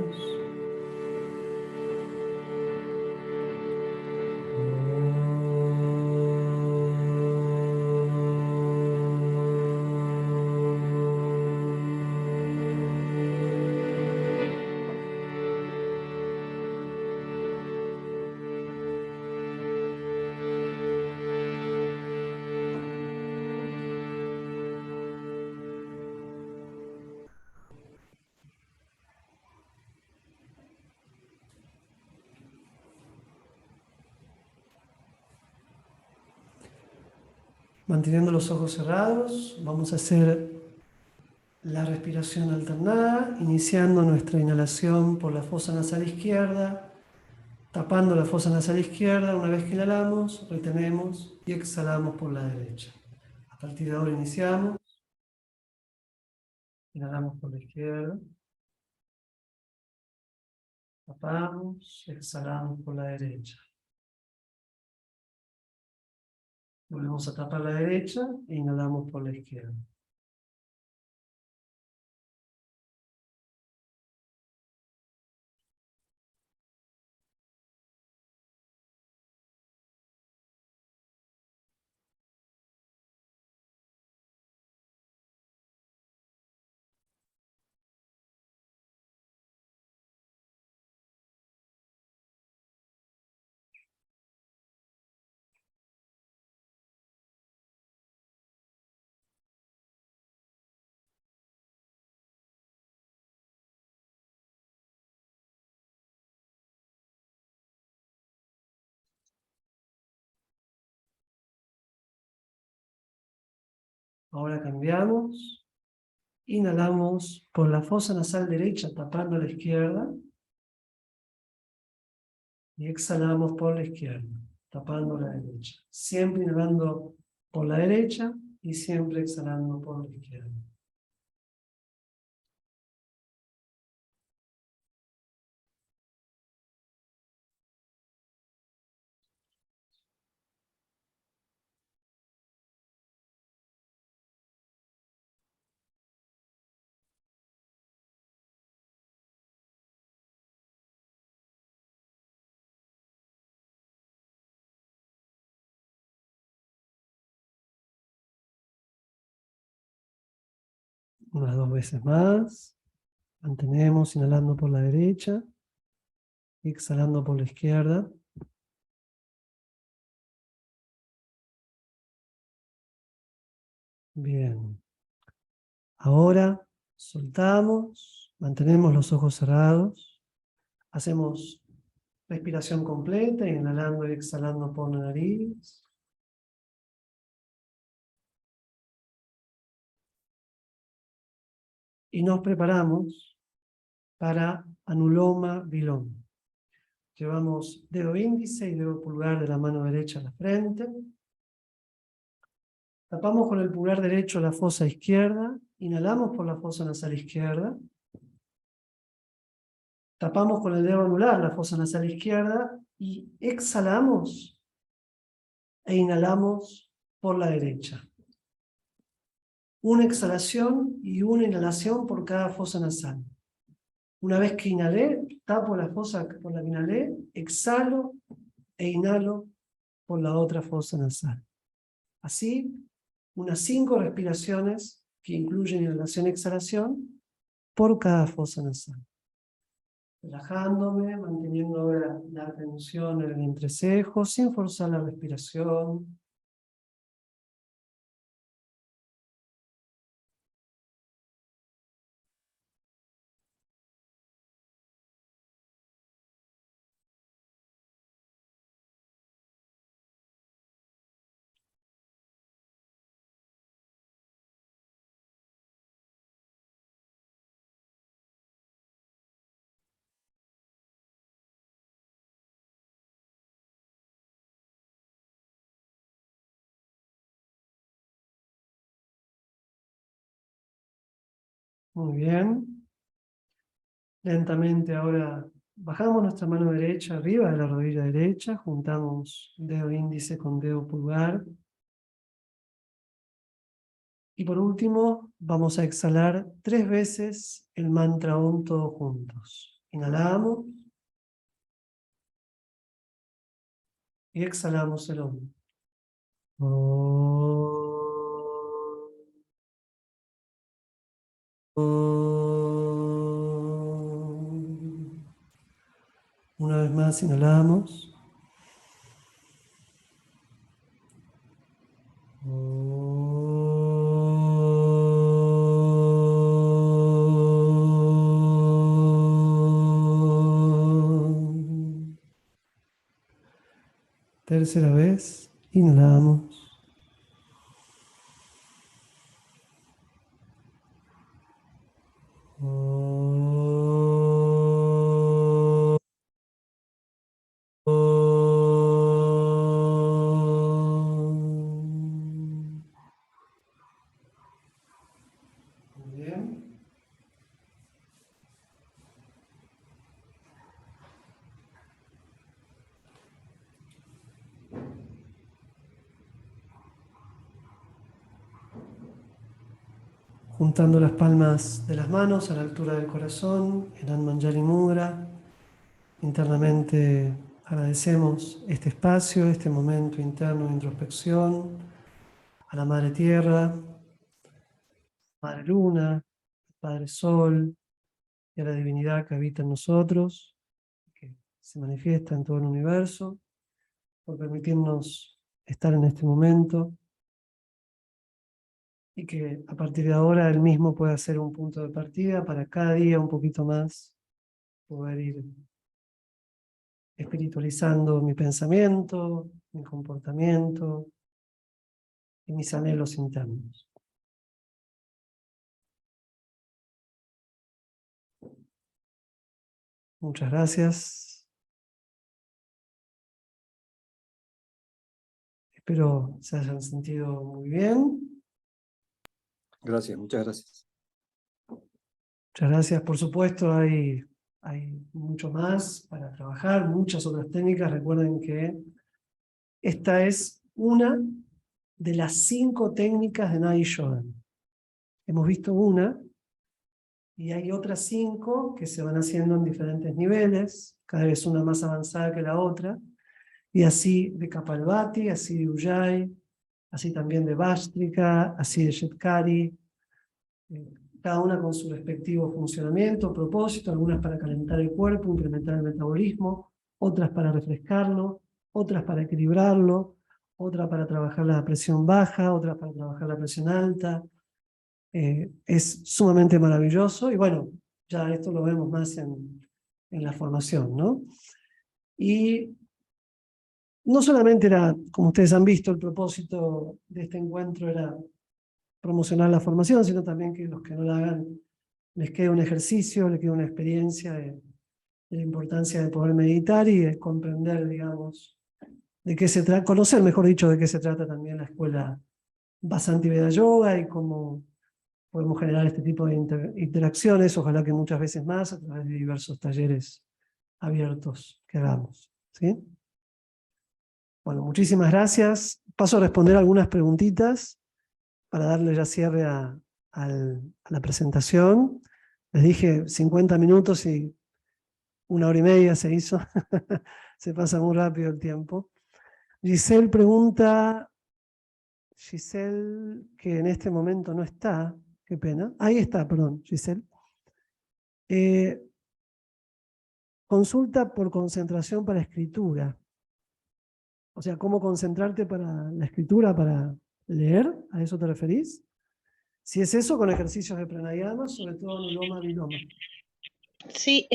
Manteniendo los ojos cerrados, vamos a hacer la respiración alternada, iniciando nuestra inhalación por la fosa nasal izquierda, tapando la fosa nasal izquierda. Una vez que inhalamos, retenemos y exhalamos por la derecha. A partir de ahora iniciamos. Inhalamos por la izquierda. Tapamos, exhalamos por la derecha. Volvemos a tapar la derecha e inhalamos por la izquierda. Ahora cambiamos. Inhalamos por la fosa nasal derecha, tapando la izquierda. Y exhalamos por la izquierda, tapando la derecha. Siempre inhalando por la derecha y siempre exhalando por la izquierda. Unas 2 veces más. Mantenemos inhalando por la derecha y exhalando por la izquierda. Bien. Ahora soltamos, mantenemos los ojos cerrados. Hacemos respiración completa, inhalando y exhalando por la nariz. Y nos preparamos para Anuloma Viloma. Llevamos dedo índice y dedo pulgar de la mano derecha a la frente. Tapamos con el pulgar derecho la fosa izquierda. Inhalamos por la fosa nasal izquierda. Tapamos con el dedo anular la fosa nasal izquierda y exhalamos e inhalamos por la derecha. Una exhalación y una inhalación por cada fosa nasal. Una vez que inhalé, tapo la fosa por la que inhalé, exhalo e inhalo por la otra fosa nasal. Así, unas 5 respiraciones que incluyen inhalación y exhalación por cada fosa nasal. Relajándome, manteniendo ahora la tensión en el entrecejo, sin forzar la respiración. Muy bien. Lentamente ahora bajamos nuestra mano derecha arriba de la rodilla derecha, juntamos dedo índice con dedo pulgar. Y por último, vamos a exhalar 3 veces el mantra Om todos juntos. Inhalamos y exhalamos el Om. Una vez más inhalamos. Tercera vez, inhalamos. Juntando las palmas de las manos a la altura del corazón, en Anmanjali Mudra. Internamente agradecemos este espacio, este momento interno de introspección, a la Madre Tierra, Madre Luna, Padre Sol y a la divinidad que habita en nosotros, que se manifiesta en todo el universo, por permitirnos estar en este momento y que a partir de ahora él mismo pueda ser un punto de partida para cada día un poquito más poder ir espiritualizando mi pensamiento, mi comportamiento y mis anhelos internos. Muchas gracias. Espero se hayan sentido muy bien. Gracias, muchas gracias. Muchas gracias. Por supuesto, hay mucho más para trabajar, muchas otras técnicas. Recuerden que esta es una de las 5 técnicas de Nadi Yoga. Hemos visto una y hay otras 5 que se van haciendo en diferentes niveles, cada vez una más avanzada que la otra, y así de Kapalbhati, así de Ujjayi, así también de Vastrika, así de Shetkari, cada una con su respectivo funcionamiento, propósito, algunas para calentar el cuerpo, incrementar el metabolismo, otras para refrescarlo, otras para equilibrarlo, otra para trabajar la presión baja, otras para trabajar la presión alta. Es sumamente maravilloso y bueno, ya esto lo vemos más en la formación, ¿no? Y no solamente era, como ustedes han visto, el propósito de este encuentro era promocionar la formación, sino también que los que no la hagan les quede un ejercicio, les quede una experiencia de la importancia de poder meditar y de comprender, digamos, de qué se trata, conocer, mejor dicho, de qué se trata también la escuela Vasantiveda Yoga y cómo podemos generar este tipo de interacciones, ojalá que muchas veces más, a través de diversos talleres abiertos que hagamos. ¿Sí? Bueno, muchísimas gracias. Paso a responder algunas preguntitas para darle ya cierre a la presentación. Les dije 50 minutos y 1 hora y media se hizo. Se pasa muy rápido el tiempo. Giselle pregunta, Giselle, que en este momento no está, qué pena. Ahí está, perdón, Giselle. Consulta por concentración para escritura. O sea, ¿cómo concentrarte para la escritura, para leer? ¿A eso te referís? Si es eso, con ejercicios de pranayama, sobre todo Nuloma Viloma. Sí,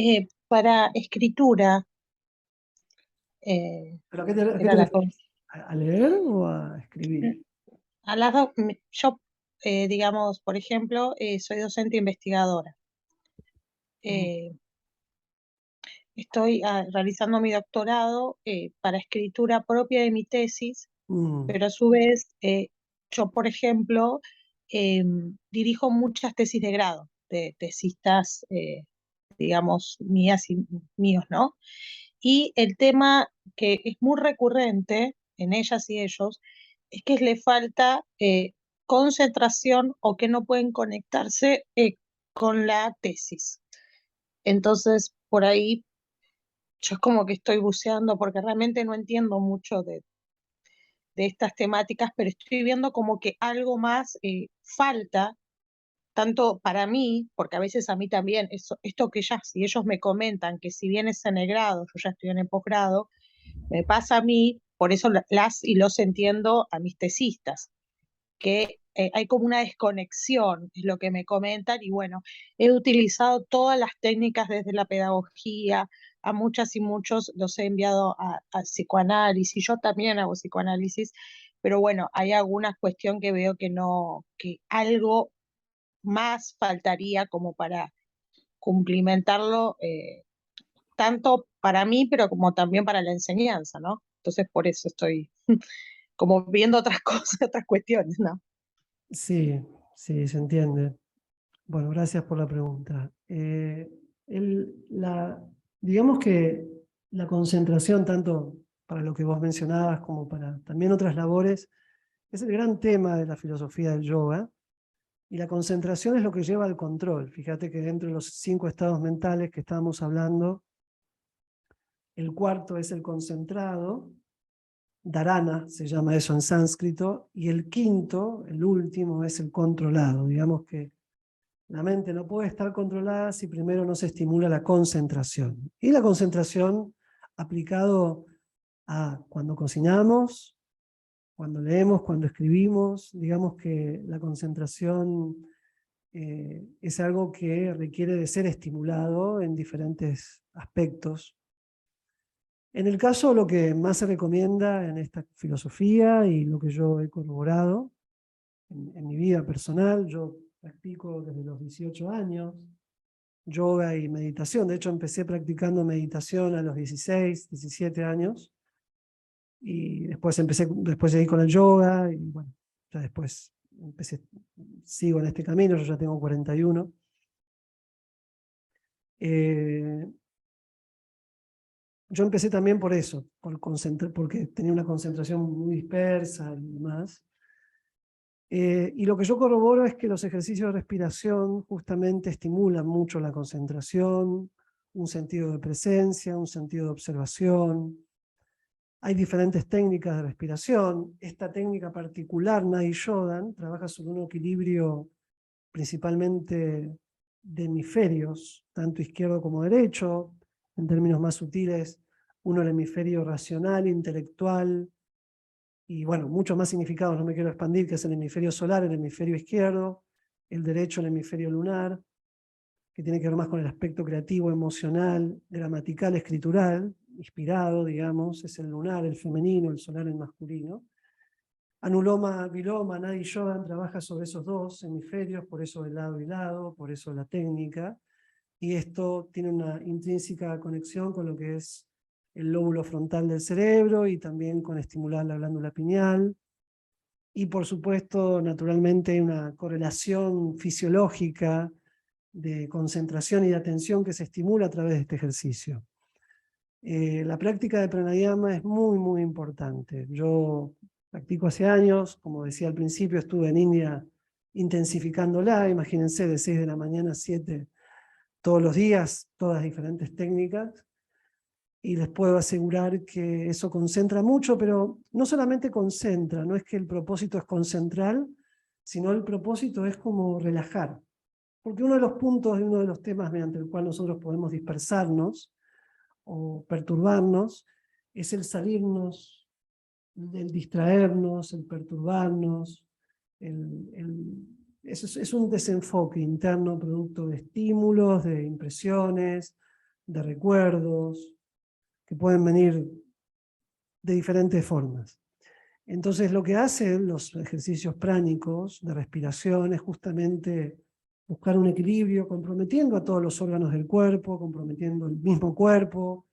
para escritura. ¿Pero a qué te Era la referís? ¿A leer o a escribir? A las dos, yo, digamos, por ejemplo, soy docente investigadora. Estoy realizando mi doctorado para escritura propia de mi tesis, pero a su vez, yo, por ejemplo, dirijo muchas tesis de grado, de tesistas, digamos, mías y míos, ¿no? Y el tema que es muy recurrente en ellas y ellos es que les falta concentración o que no pueden conectarse con la tesis. Entonces, por ahí yo es como que estoy buceando porque realmente no entiendo mucho de estas temáticas, pero estoy viendo como que algo más falta, tanto para mí, porque a veces a mí también, esto que ya, si ellos me comentan que si bien es en el grado, yo ya estoy en el posgrado, me pasa a mí, por eso las y los entiendo a mis tesistas, que hay como una desconexión, es lo que me comentan, y bueno, he utilizado todas las técnicas desde la pedagogía, a muchas y muchos los he enviado a psicoanálisis, yo también hago psicoanálisis, pero bueno, hay alguna cuestión que veo que no, que algo más faltaría como para cumplimentarlo, tanto para mí, pero como también para la enseñanza, ¿no? Entonces por eso estoy como viendo otras cosas, otras cuestiones, ¿no? Sí, sí, se entiende. Bueno, gracias por la pregunta. Digamos que la concentración, tanto para lo que vos mencionabas como para también otras labores, es el gran tema de la filosofía del yoga. Y la concentración es lo que lleva al control. Fíjate que dentro de los 5 estados mentales que estábamos hablando, el cuarto es el concentrado, dharana se llama eso en sánscrito, y el quinto, el último, es el controlado. Digamos que la mente no puede estar controlada si primero no se estimula la concentración. Y la concentración aplicado a cuando cocinamos, cuando leemos, cuando escribimos, digamos que la concentración es algo que requiere de ser estimulado en diferentes aspectos. En el caso, lo que más se recomienda en esta filosofía y lo que yo he corroborado en mi vida personal, yo practico desde los 18 años yoga y meditación. De hecho, empecé practicando meditación a los 16, 17 años. Y después seguí con el yoga y bueno, ya después sigo en este camino, yo ya tengo 41. Yo empecé también por eso, porque tenía una concentración muy dispersa y demás. Y lo que yo corroboro es que los ejercicios de respiración justamente estimulan mucho la concentración, un sentido de presencia, un sentido de observación. Hay diferentes técnicas de respiración. Esta técnica particular, Nadi Shodhan, trabaja sobre un equilibrio principalmente de hemisferios, tanto izquierdo como derecho. En términos más sutiles, uno el hemisferio racional, intelectual, y bueno, muchos más significados, no me quiero expandir, que es el hemisferio solar, el hemisferio izquierdo, el derecho, el hemisferio lunar, que tiene que ver más con el aspecto creativo, emocional, gramatical, escritural, inspirado, digamos, es el lunar, el femenino, el solar, el masculino. Anuloma, Viloma, Nadi Shodhan trabaja sobre esos dos hemisferios, por eso de lado y lado, por eso la técnica, y esto tiene una intrínseca conexión con lo que es el lóbulo frontal del cerebro y también con estimular la glándula pineal. Y por supuesto, naturalmente, hay una correlación fisiológica de concentración y de atención que se estimula a través de este ejercicio. La práctica de pranayama es muy, muy importante. Yo practico hace años, como decía al principio, estuve en India intensificándola, imagínense, de 6 de la mañana a 7 todos los días, todas diferentes técnicas, y les puedo asegurar que eso concentra mucho, pero no solamente concentra, no es que el propósito es concentrar, sino el propósito es como relajar. Porque uno de los puntos y uno de los temas mediante el cual nosotros podemos dispersarnos o perturbarnos es el salirnos, el distraernos, el perturbarnos. Es un desenfoque interno producto de estímulos, de impresiones, de recuerdos, que pueden venir de diferentes formas. Entonces lo que hacen los ejercicios pránicos de respiración es justamente buscar un equilibrio, comprometiendo a todos los órganos del cuerpo, comprometiendo el mismo cuerpo,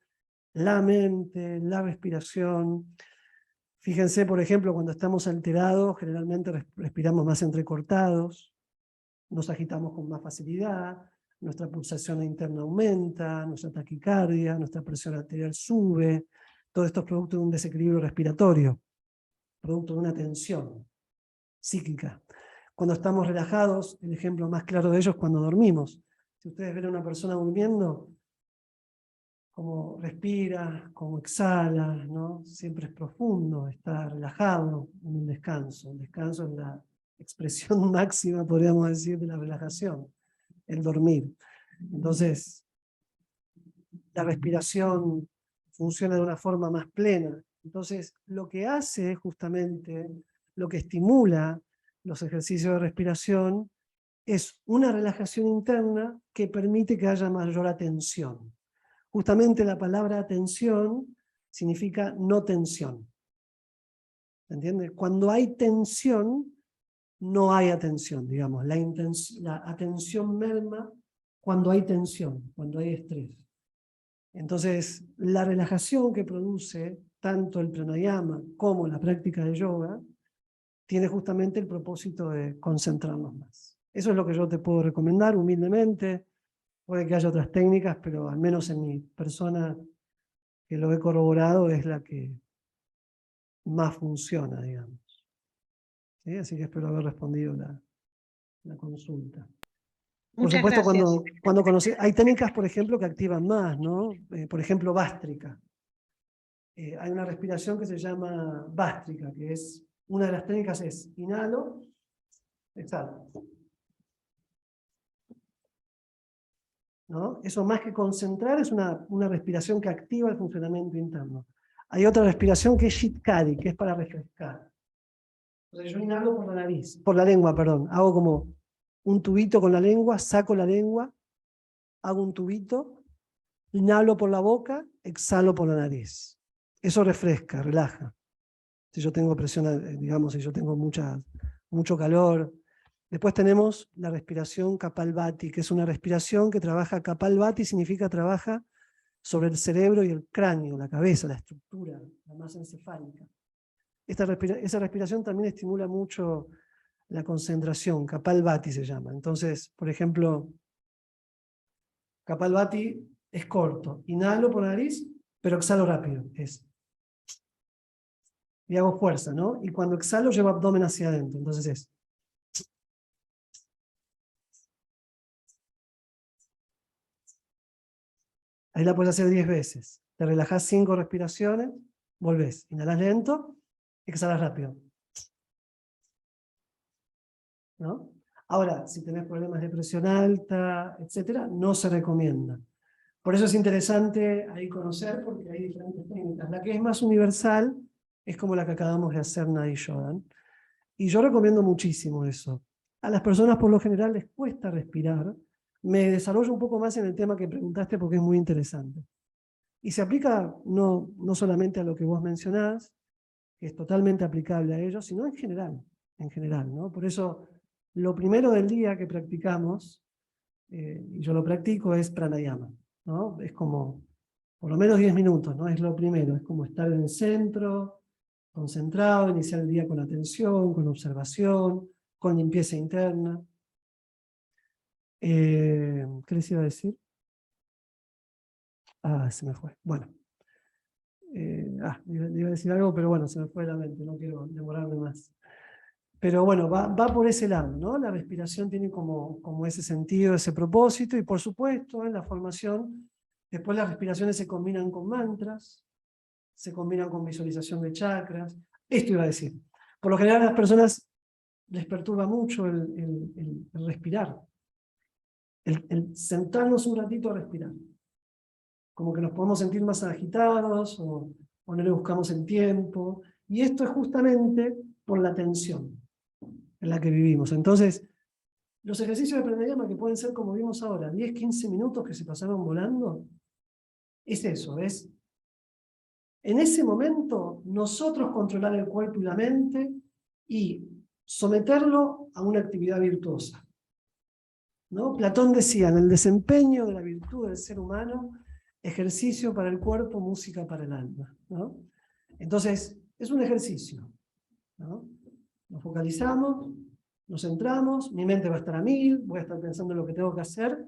la mente, la respiración. Fíjense, por ejemplo, cuando estamos alterados, generalmente respiramos más entrecortados, nos agitamos con más facilidad, nuestra pulsación interna aumenta, nuestra taquicardia, nuestra presión arterial sube. Todo esto es producto de un desequilibrio respiratorio, producto de una tensión psíquica. Cuando estamos relajados, el ejemplo más claro de ello es cuando dormimos. Si ustedes ven a una persona durmiendo, cómo respira, cómo exhala, ¿no? Siempre es profundo, está relajado en un descanso. El descanso es la expresión máxima, podríamos decir, de la relajación, el dormir. Entonces, la respiración funciona de una forma más plena. Entonces, lo que hace justamente, lo que estimula los ejercicios de respiración, es una relajación interna que permite que haya mayor atención. Justamente la palabra atención significa no tensión. ¿Entiende? Cuando hay tensión, no hay atención, digamos. La atención merma cuando hay tensión, cuando hay estrés. Entonces, la relajación que produce tanto el pranayama como la práctica de yoga tiene justamente el propósito de concentrarnos más. Eso es lo que yo te puedo recomendar humildemente. Puede que haya otras técnicas, pero al menos en mi persona que lo he corroborado es la que más funciona, digamos. ¿Sí? Así que espero haber respondido la consulta. Por Muchas supuesto, gracias. cuando conocí, hay técnicas, por ejemplo, que activan más, ¿no? Por ejemplo, bástrica. Hay una respiración que se llama bástrica, que es, una de las técnicas es inhalo, exhalo. ¿No? Eso más que concentrar es una respiración que activa el funcionamiento interno. Hay otra respiración que es Shitkari, que es para refrescar. Entonces yo inhalo por la nariz, por la lengua, perdón. Hago como un tubito con la lengua, saco la lengua, hago un tubito, inhalo por la boca, exhalo por la nariz. Eso refresca, relaja. Si yo tengo presión, digamos, si yo tengo mucho calor. Después tenemos la respiración Kapalbhati, que es una respiración que trabaja, Kapalbhati significa trabaja sobre el cerebro y el cráneo, la cabeza, la estructura, la masa encefálica. Esa respiración también estimula mucho la concentración, Kapalbhati se llama. Entonces, por ejemplo, Kapalbhati es corto, inhalo por la nariz, pero exhalo rápido, y hago fuerza, ¿no? Y cuando exhalo llevo abdomen hacia adentro, entonces es. Ahí la puedes hacer 10 veces. Te relajás 5 respiraciones, volvés. Inhalás lento, exhalas rápido. ¿No? Ahora, si tenés problemas de presión alta, etc., no se recomienda. Por eso es interesante ahí conocer, porque hay diferentes técnicas. La que es más universal es como la que acabamos de hacer Nadi Shodan. Y yo recomiendo muchísimo eso. A las personas por lo general les cuesta respirar. Me desarrollo un poco más en el tema que preguntaste porque es muy interesante. Y se aplica no solamente a lo que vos mencionás, que es totalmente aplicable a ellos, sino en general, ¿no? Por eso, lo primero del día que practicamos, y yo lo practico, es pranayama, ¿no? Es como, por lo menos 10 minutos, ¿no? Es lo primero, es como estar en el centro, concentrado, iniciar el día con atención, con observación, con limpieza interna. ¿Qué les iba a decir? Se me fue. Bueno. Iba a decir algo, pero bueno, se me fue de la mente, no quiero demorarme más. Pero bueno, va por ese lado, ¿no? La respiración tiene como ese sentido, ese propósito, y por supuesto, en la formación, después las respiraciones se combinan con mantras, se combinan con visualización de chakras. Esto iba a decir. Por lo general a las personas les perturba mucho el respirar, el sentarnos un ratito a respirar. Como que nos podemos sentir más agitados o no le buscamos el tiempo. Y esto es justamente por la tensión en la que vivimos. Entonces, los ejercicios de pranayama, que pueden ser como vimos ahora, 10, 15 minutos que se pasaron volando, es eso, es en ese momento nosotros controlar el cuerpo y la mente y someterlo a una actividad virtuosa. ¿No? Platón decía, en el desempeño de la virtud del ser humano, ejercicio para el cuerpo, música para el alma, ¿no? Entonces, es un ejercicio, ¿no? Nos focalizamos, nos centramos, mi mente va a estar a 1000, voy a estar pensando en lo que tengo que hacer,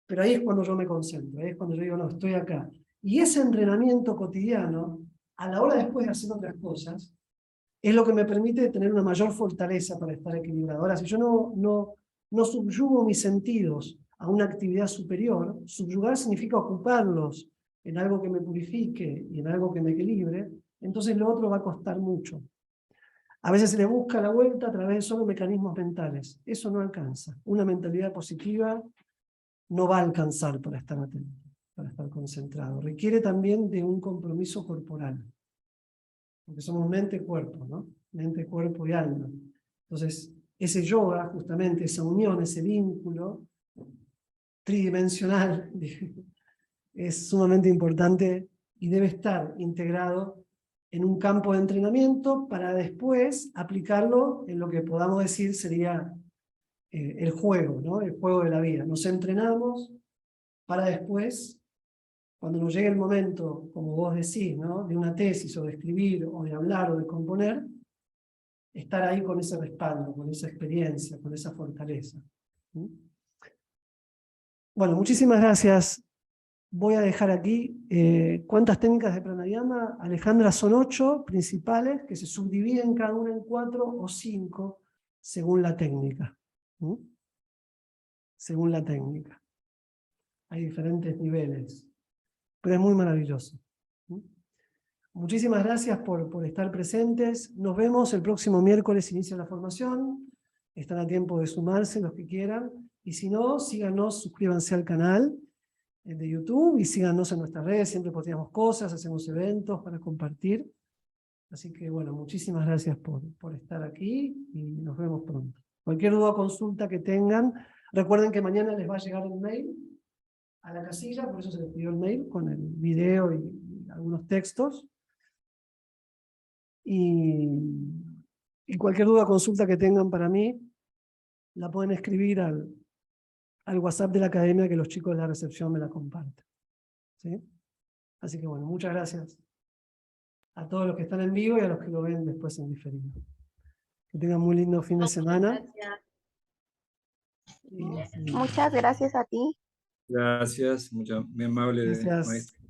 pero ahí es cuando yo me concentro, ahí es cuando yo digo, no, estoy acá. Y ese entrenamiento cotidiano, a la hora después de hacer otras cosas, es lo que me permite tener una mayor fortaleza para estar equilibrado. Ahora, si yo no subyugo mis sentidos a una actividad superior, subyugar significa ocuparlos en algo que me purifique y en algo que me equilibre, entonces lo otro va a costar mucho. A veces se le busca la vuelta a través de solo mecanismos mentales. Eso no alcanza. Una mentalidad positiva no va a alcanzar para estar atento, para estar concentrado. Requiere también de un compromiso corporal. Porque somos mente, cuerpo, ¿no? Mente, cuerpo y alma. Entonces, ese yoga, justamente, esa unión, ese vínculo tridimensional, es sumamente importante y debe estar integrado en un campo de entrenamiento para después aplicarlo en lo que podamos decir sería el juego, ¿no? El juego de la vida. Nos entrenamos para después, cuando nos llegue el momento, como vos decís, ¿no? De una tesis o de escribir o de hablar o de componer, estar ahí con ese respaldo, con esa experiencia, con esa fortaleza. ¿Sí? Bueno, muchísimas gracias. Voy a dejar aquí cuántas técnicas de pranayama. Alejandra, son 8 principales que se subdividen cada una en 4 o 5 según la técnica. ¿Mm? Según la técnica. Hay diferentes niveles, pero es muy maravilloso. ¿Mm? Muchísimas gracias por estar presentes. Nos vemos el próximo miércoles, inicia la formación. Están a tiempo de sumarse los que quieran. Y si no, síganos, suscríbanse al canal de YouTube y síganos en nuestras redes. Siempre posteamos cosas, hacemos eventos para compartir. Así que bueno, muchísimas gracias por estar aquí y nos vemos pronto. Cualquier duda o consulta que tengan, recuerden que mañana les va a llegar un mail a la casilla, por eso se les pidió el mail con el video y algunos textos. Y cualquier duda o consulta que tengan para mí, la pueden escribir al WhatsApp de la academia que los chicos de la recepción me la comparten. ¿Sí? Así que bueno, muchas gracias a todos los que están en vivo y a los que lo ven después en diferido. Que tengan muy lindo fin de semana. Muchas gracias a ti. Gracias, muy amable, Gracias. maestro.